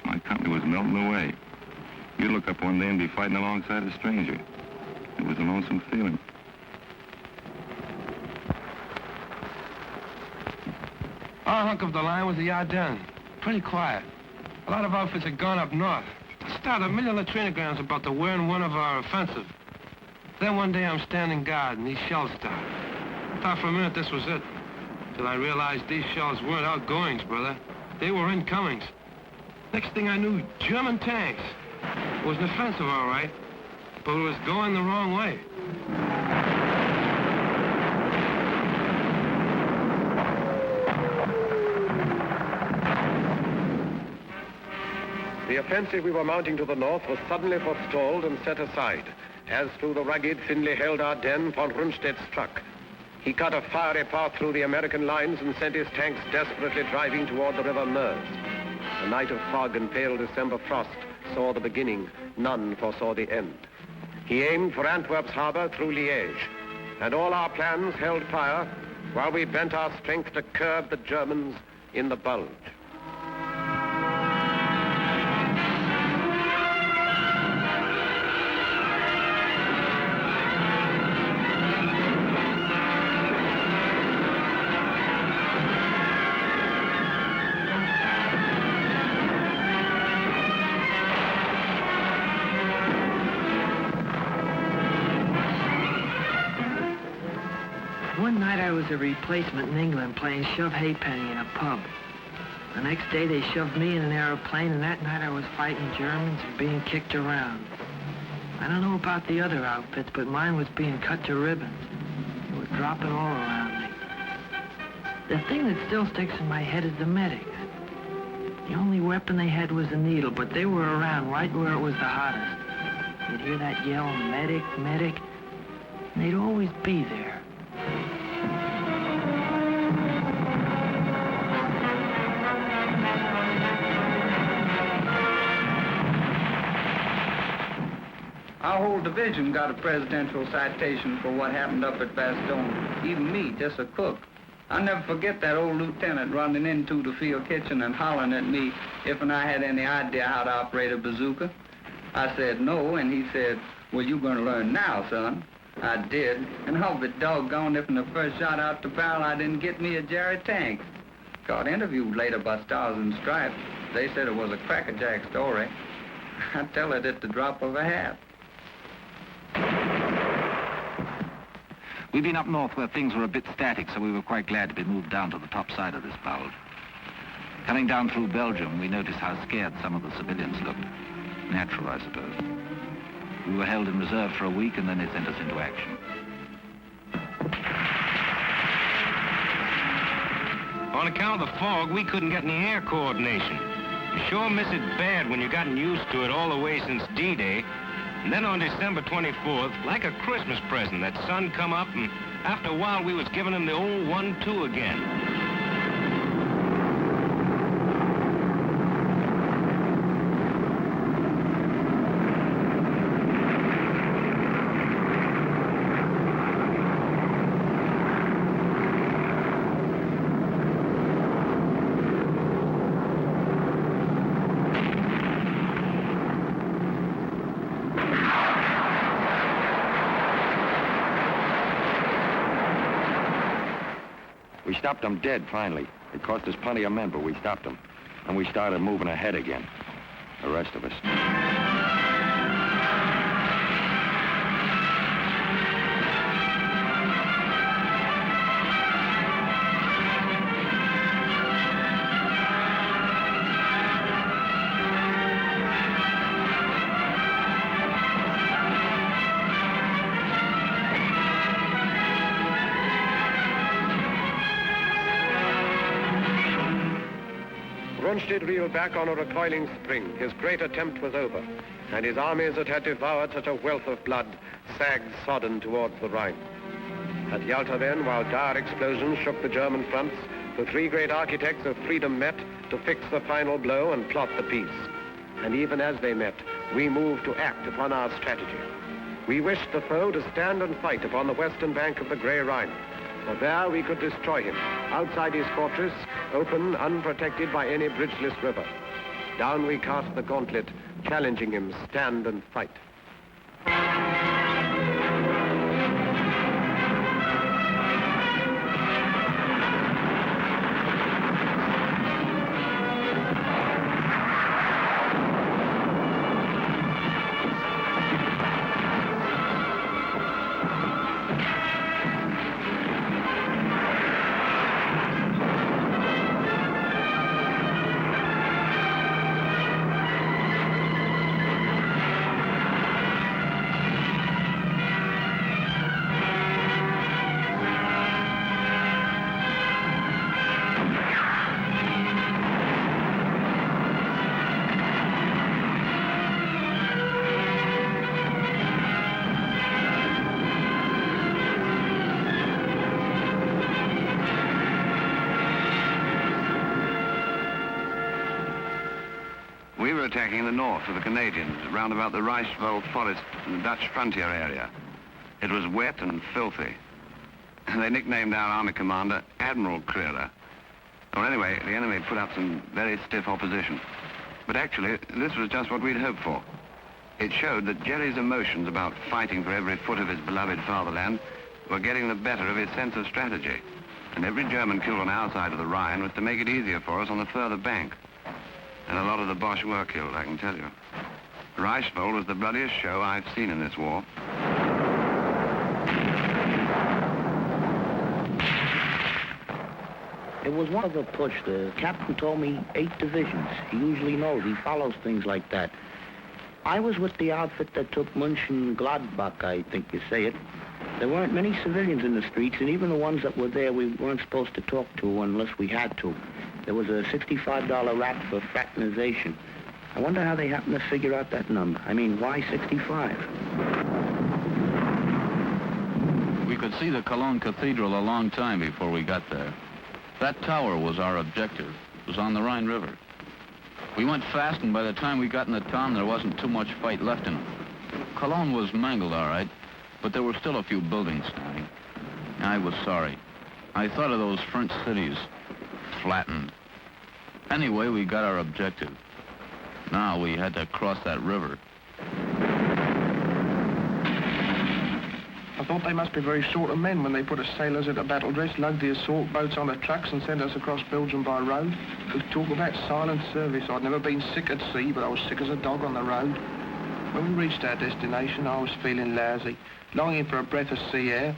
My company was melting away. You'd look up one day and be fighting alongside a stranger. It was a lonesome feeling. Our hunk of the line was the Ardennes. Pretty quiet. A lot of outfits had gone up north. Started a million latrinograms about the where and when of our offensive. Then one day I'm standing guard and these shells start. I thought for a minute this was it. Till I realized these shells weren't outgoings, brother. They were incomings. Next thing I knew, German tanks. It was an offensive, all right, but it was going the wrong way. The offensive we were mounting to the north was suddenly forestalled and set aside, as through the rugged, thinly held Ardennes, von Rundstedt struck. He cut a fiery path through the American lines and sent his tanks desperately driving toward the River Meuse. A night of fog and pale December frost saw the beginning, none foresaw the end. He aimed for Antwerp's harbor through Liège, and all our plans held fire while we bent our strength to curb the Germans in the Bulge. One night I was a replacement in England playing shove halfpenny in a pub. The next day they shoved me in an aeroplane, and that night I was fighting Germans and being kicked around. I don't know about the other outfits, but mine was being cut to ribbons. They were dropping all around me. The thing that still sticks in my head is the medics. The only weapon they had was a needle, but they were around right where it was the hottest. You'd hear that yell, medic, medic, and they'd always be there. Our whole division got a presidential citation for what happened up at Bastogne. Even me, just a cook. I'll never forget that old lieutenant running into the field kitchen and hollering at me if and I had any idea how to operate a bazooka. I said no, and he said, well, you're going to learn now, son. I did, and I'll be doggone if in the first shot out the barrel I didn't get me a Jerry tank. Got interviewed later by Stars and Stripes. They said it was a crackerjack story. I tell it at the drop of a hat. We've been up north where things were a bit static, so we were quite glad to be moved down to the top side of this bulge. Coming down through Belgium, we noticed how scared some of the civilians looked. Natural, I suppose. We were held in reserve for a week, and then they sent us into action. On account of the fog, we couldn't get any air coordination. You sure miss it bad when you've gotten used to it all the way since D-Day. And then on December 24th, like a Christmas present, that sun come up, and after a while we was giving him the old 1-2 again. We stopped them dead, finally. It cost us plenty of men, but we stopped them. And we started moving ahead again. The rest of us. Rundstedt reeled back on a recoiling spring. His great attempt was over, and his armies that had devoured such a wealth of blood sagged sodden towards the Rhine. At Yalta then, while dire explosions shook the German fronts, the three great architects of freedom met to fix the final blow and plot the peace. And even as they met, we moved to act upon our strategy. We wished the foe to stand and fight upon the western bank of the Grey Rhine. For there we could destroy him, outside his fortress, open, unprotected by any bridgeless river. Down we cast the gauntlet, challenging him, stand and fight. We were attacking the north of the Canadians, round about the Reichswald forest in the Dutch frontier area. It was wet and filthy. They nicknamed our army commander Admiral Creeler. Well, anyway, the enemy put up some very stiff opposition. But actually, this was just what we'd hoped for. It showed that Jerry's emotions about fighting for every foot of his beloved fatherland were getting the better of his sense of strategy. And every German killed on our side of the Rhine was to make it easier for us on the further bank. And a lot of the Boche were killed, I can tell you. Reichswald was the bloodiest show I've seen in this war. It was one of a push. The captain told me 8 divisions. He usually knows. He follows things like that. I was with the outfit that took Mönchengladbach, I think you say it. There weren't many civilians in the streets, and even the ones that were there we weren't supposed to talk to unless we had to. There was a $65 rap for fraternization. I wonder how they happened to figure out that number. I mean, why 65? We could see the Cologne Cathedral a long time before we got there. That tower was our objective. It was on the Rhine River. We went fast, and by the time we got in the town, there wasn't too much fight left in it. Cologne was mangled, all right, but there were still a few buildings standing. I was sorry. I thought of those French cities, flattened. Anyway, we got our objective. Now we had to cross that river. I thought they must be very short of men when they put us sailors into battle dress, lug the assault boats on the trucks and send us across Belgium by road. They talk about silent service. I'd never been sick at sea, but I was sick as a dog on the road. When we reached our destination, I was feeling lousy, longing for a breath of sea air,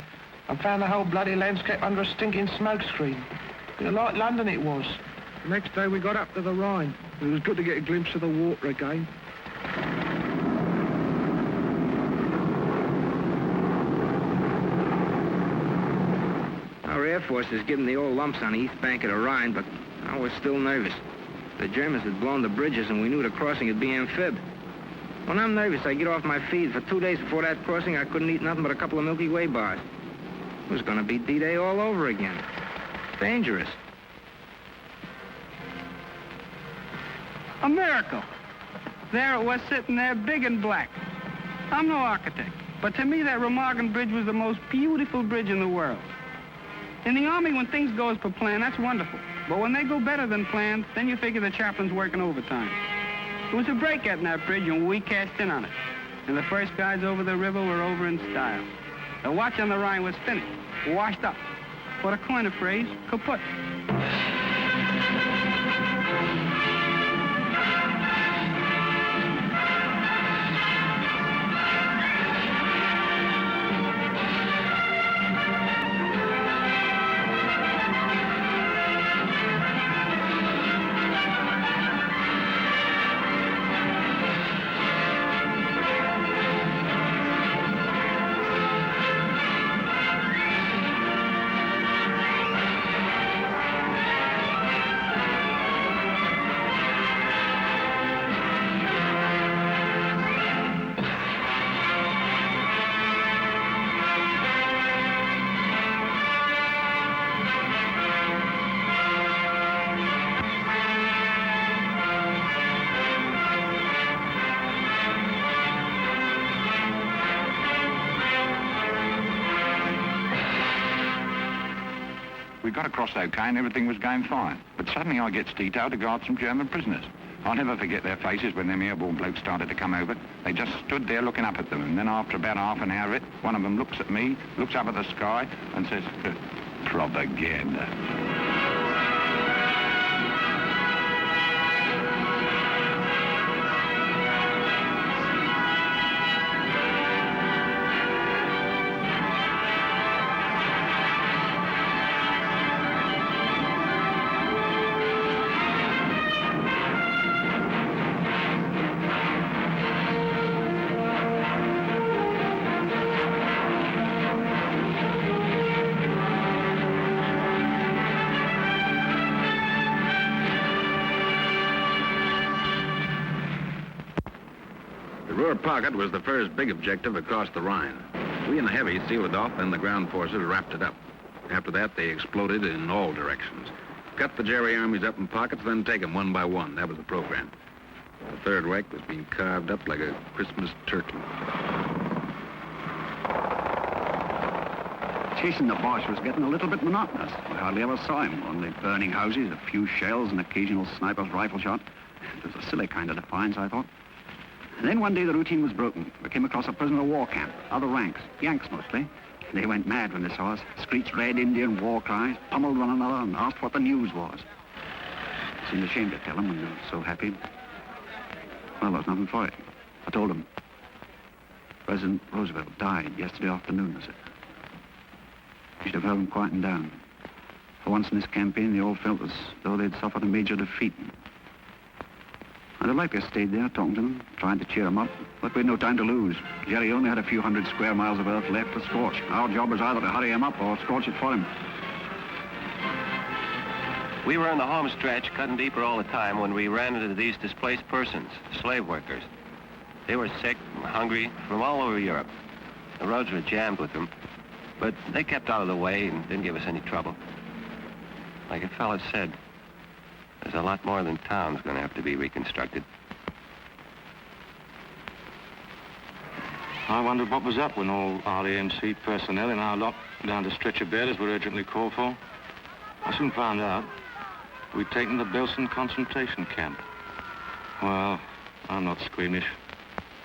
and found the whole bloody landscape under a stinking smoke screen. Like London it was. The next day we got up to the Rhine. It was good to get a glimpse of the water again. Our Air Force is giving the old lumps on the east bank of the Rhine, but I was still nervous. The Germans had blown the bridges, and we knew the crossing would be amphib. When I'm nervous, I get off my feed. For 2 days before that crossing, I couldn't eat nothing but a couple of Milky Way bars. It was going to be D-Day all over again. Dangerous. A miracle. There it was sitting there, big and black. I'm no architect, but to me that Remagen Bridge was the most beautiful bridge in the world. In the Army, when things go as per plan, that's wonderful. But when they go better than planned, then you figure the chaplain's working overtime. There was a break in that bridge, and we cashed in on it. And the first guys over the river were over in style. The watch on the Rhine was finished, washed up. For to coin a phrase, kaput. We got across okay and everything was going fine. But suddenly I gets detailed to guard some German prisoners. I'll never forget their faces when them airborne blokes started to come over. They just stood there looking up at them, and then after about half an hour of it, one of them looks at me, looks up at the sky, and says, propaganda. Ruhr Pocket was the first big objective across the Rhine. We in the heavy sealed it off, then the ground forces wrapped it up. After that, they exploded in all directions. Cut the Jerry armies up in pockets, then take them one by one. That was the program. The Third Reich was being carved up like a Christmas turkey. Chasing the Boche was getting a little bit monotonous. We hardly ever saw him, only burning houses, a few shells, and occasional sniper's rifle shot. It was a silly kind of defiance, I thought. And then one day the routine was broken. We came across a prisoner of war camp, other ranks, Yanks mostly. They went mad when they saw us, screeched red Indian war cries, pummeled one another, and asked what the news was. I seemed ashamed to tell them when they were so happy. Well, there was nothing for it. I told them. President Roosevelt died yesterday afternoon, I said. You should have heard him quieting down. For once in this campaign, they all felt as though they'd suffered a major defeat. I'd have liked to have stayed there, talking to them, trying to cheer them up, but we had no time to lose. Jerry only had a few hundred square miles of earth left to scorch. Our job was either to hurry him up or scorch it for him. We were in the home stretch, cutting deeper all the time, when we ran into these displaced persons, slave workers. They were sick and hungry from all over Europe. The roads were jammed with them, but they kept out of the way and didn't give us any trouble. Like a fellow said, there's a lot more than town's going to have to be reconstructed. I wondered what was up when all RAMC personnel in our lot down to stretcher bearers were urgently called for. I soon found out we'd taken the Belsen concentration camp. Well, I'm not squeamish.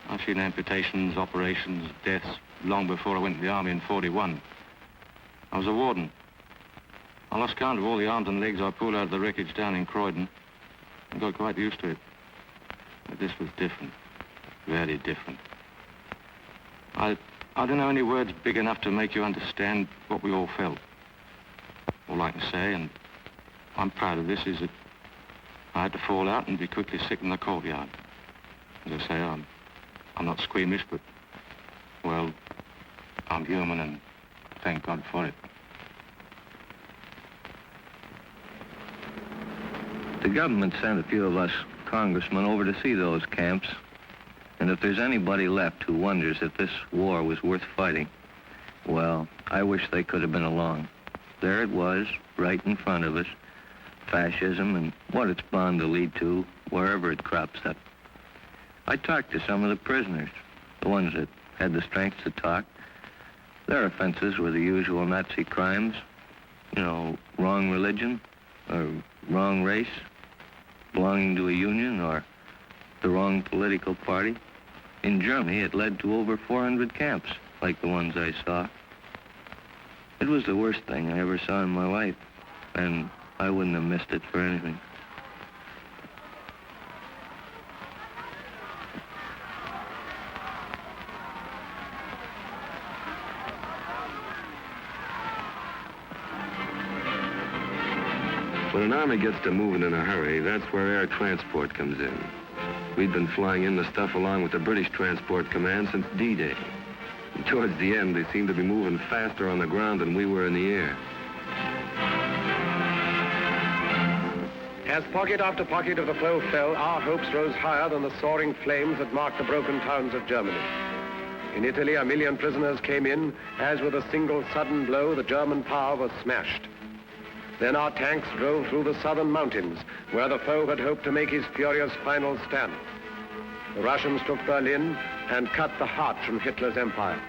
I've seen amputations, operations, deaths long before I went to the army in '41. I was a warden. I lost count of all the arms and legs I pulled out of the wreckage down in Croydon and got quite used to it. But this was different, very different. I don't know any words big enough to make you understand what we all felt. All I can say, and I'm proud of this, is that I had to fall out and be quickly sick in the courtyard. As I say, I'm not squeamish, but, well, I'm human, and thank God for it. The government sent a few of us congressmen over to see those camps. And if there's anybody left who wonders if this war was worth fighting, well, I wish they could have been along. There it was, right in front of us. Fascism and what it's bound to lead to, wherever it crops up. I talked to some of the prisoners, the ones that had the strength to talk. Their offenses were the usual Nazi crimes. You know, wrong religion, or wrong race, belonging to a union, or the wrong political party. In Germany, it led to over 400 camps, like the ones I saw. It was the worst thing I ever saw in my life, and I wouldn't have missed it for anything. When an army gets to moving in a hurry, that's where air transport comes in. We'd been flying in the stuff along with the British Transport Command since D-Day. And towards the end, they seemed to be moving faster on the ground than we were in the air. As pocket after pocket of the foe fell, our hopes rose higher than the soaring flames that marked the broken towns of Germany. In Italy, 1 million prisoners came in, as with a single sudden blow, the German power was smashed. Then our tanks drove through the southern mountains, where the foe had hoped to make his furious final stand. The Russians took Berlin and cut the heart from Hitler's empire.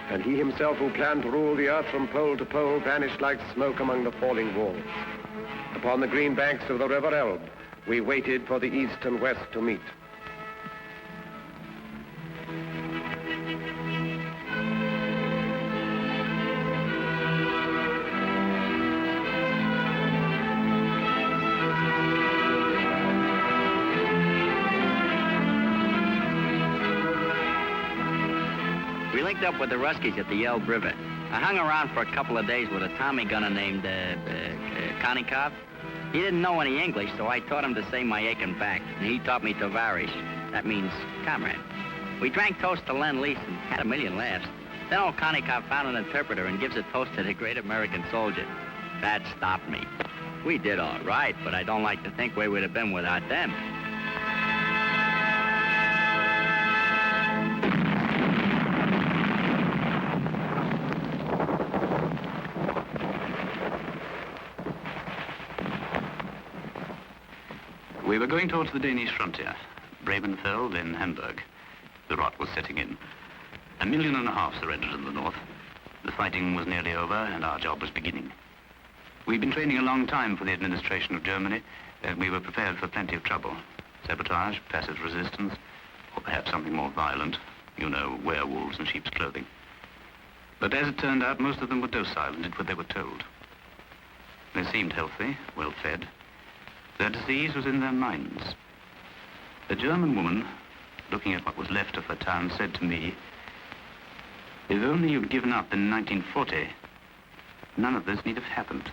And he himself, who planned to rule the earth from pole to pole, vanished like smoke among the falling walls. Upon the green banks of the River Elbe, we waited for the east and west to meet. We linked up with the Ruskies at the Elbe River. I hung around for a couple of days with a Tommy gunner named Konikov. He didn't know any English, so I taught him to say my aching back, and he taught me Tovarish. That means comrade. We drank toast to Lend-Lease and had a million laughs. Then old Konikov found an interpreter and gives a toast to the great American soldier. That stopped me. We did all right, but I don't like to think where we'd have been without them. We were going towards the Danish frontier, Bremenfeld, then Hamburg. The rot was setting in. 1.5 million surrendered in the north. The fighting was nearly over, and our job was beginning. We'd been training a long time for the administration of Germany, and we were prepared for plenty of trouble. Sabotage, passive resistance, or perhaps something more violent. You know, werewolves in sheep's clothing. But as it turned out, most of them were docile and did what they were told. They seemed healthy, well-fed. Their disease was in their minds. A German woman, looking at what was left of her town, said to me, "If only you'd given up in 1940, none of this need have happened."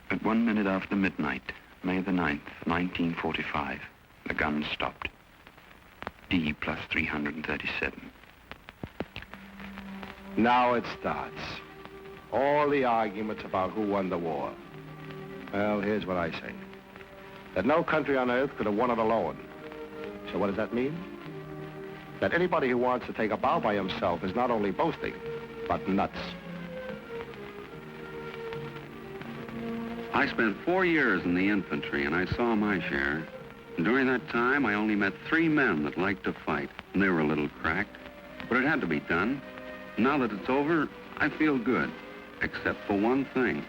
At 1 minute after midnight, May the 9th, 1945, the guns stopped. D plus 337. Now it starts. All the arguments about who won the war. Well, here's what I say. That no country on earth could have won it alone. So what does that mean? That anybody who wants to take a bow by himself is not only boasting, but nuts. I spent 4 years in the infantry, and I saw my share. And during that time, I only met 3 men that liked to fight, and they were a little cracked. But it had to be done. Now that it's over, I feel good, except for one thing.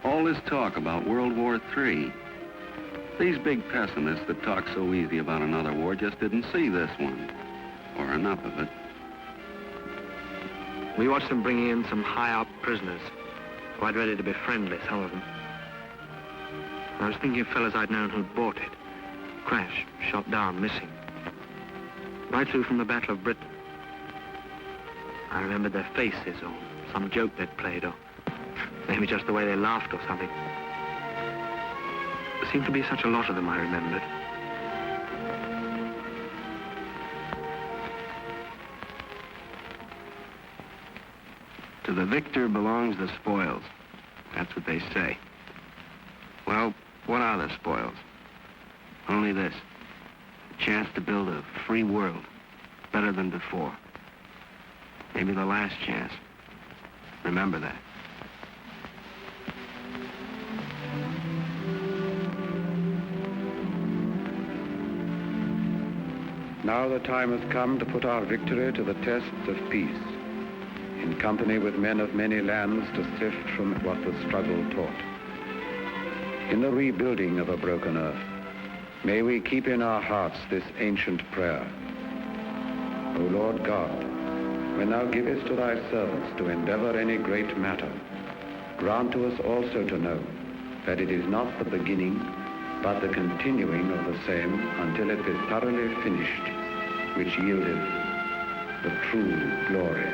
All this talk about World War III. These big pessimists that talk so easy about another war just didn't see this one, or enough of it. We watched them bringing in some high-up prisoners, quite ready to be friendly, some of them. I was thinking of fellas I'd known who'd bought it. Crashed, shot down, missing. Right through from the Battle of Britain. I remembered their faces, or some joke they'd played, or maybe just the way they laughed or something. There seemed to be such a lot of them I remembered. To the victor belongs the spoils. That's what they say. Well, what are the spoils? Only this. A chance to build a free world, better than before. Maybe the last chance. Remember that. Now the time has come to put our victory to the tests of peace, in company with men of many lands to sift from what the struggle taught. In the rebuilding of a broken earth, may we keep in our hearts this ancient prayer. O Lord God, when thou givest to thy servants to endeavor any great matter, grant to us also to know that it is not the beginning, but the continuing of the same until it be thoroughly finished, which yieldeth the true glory.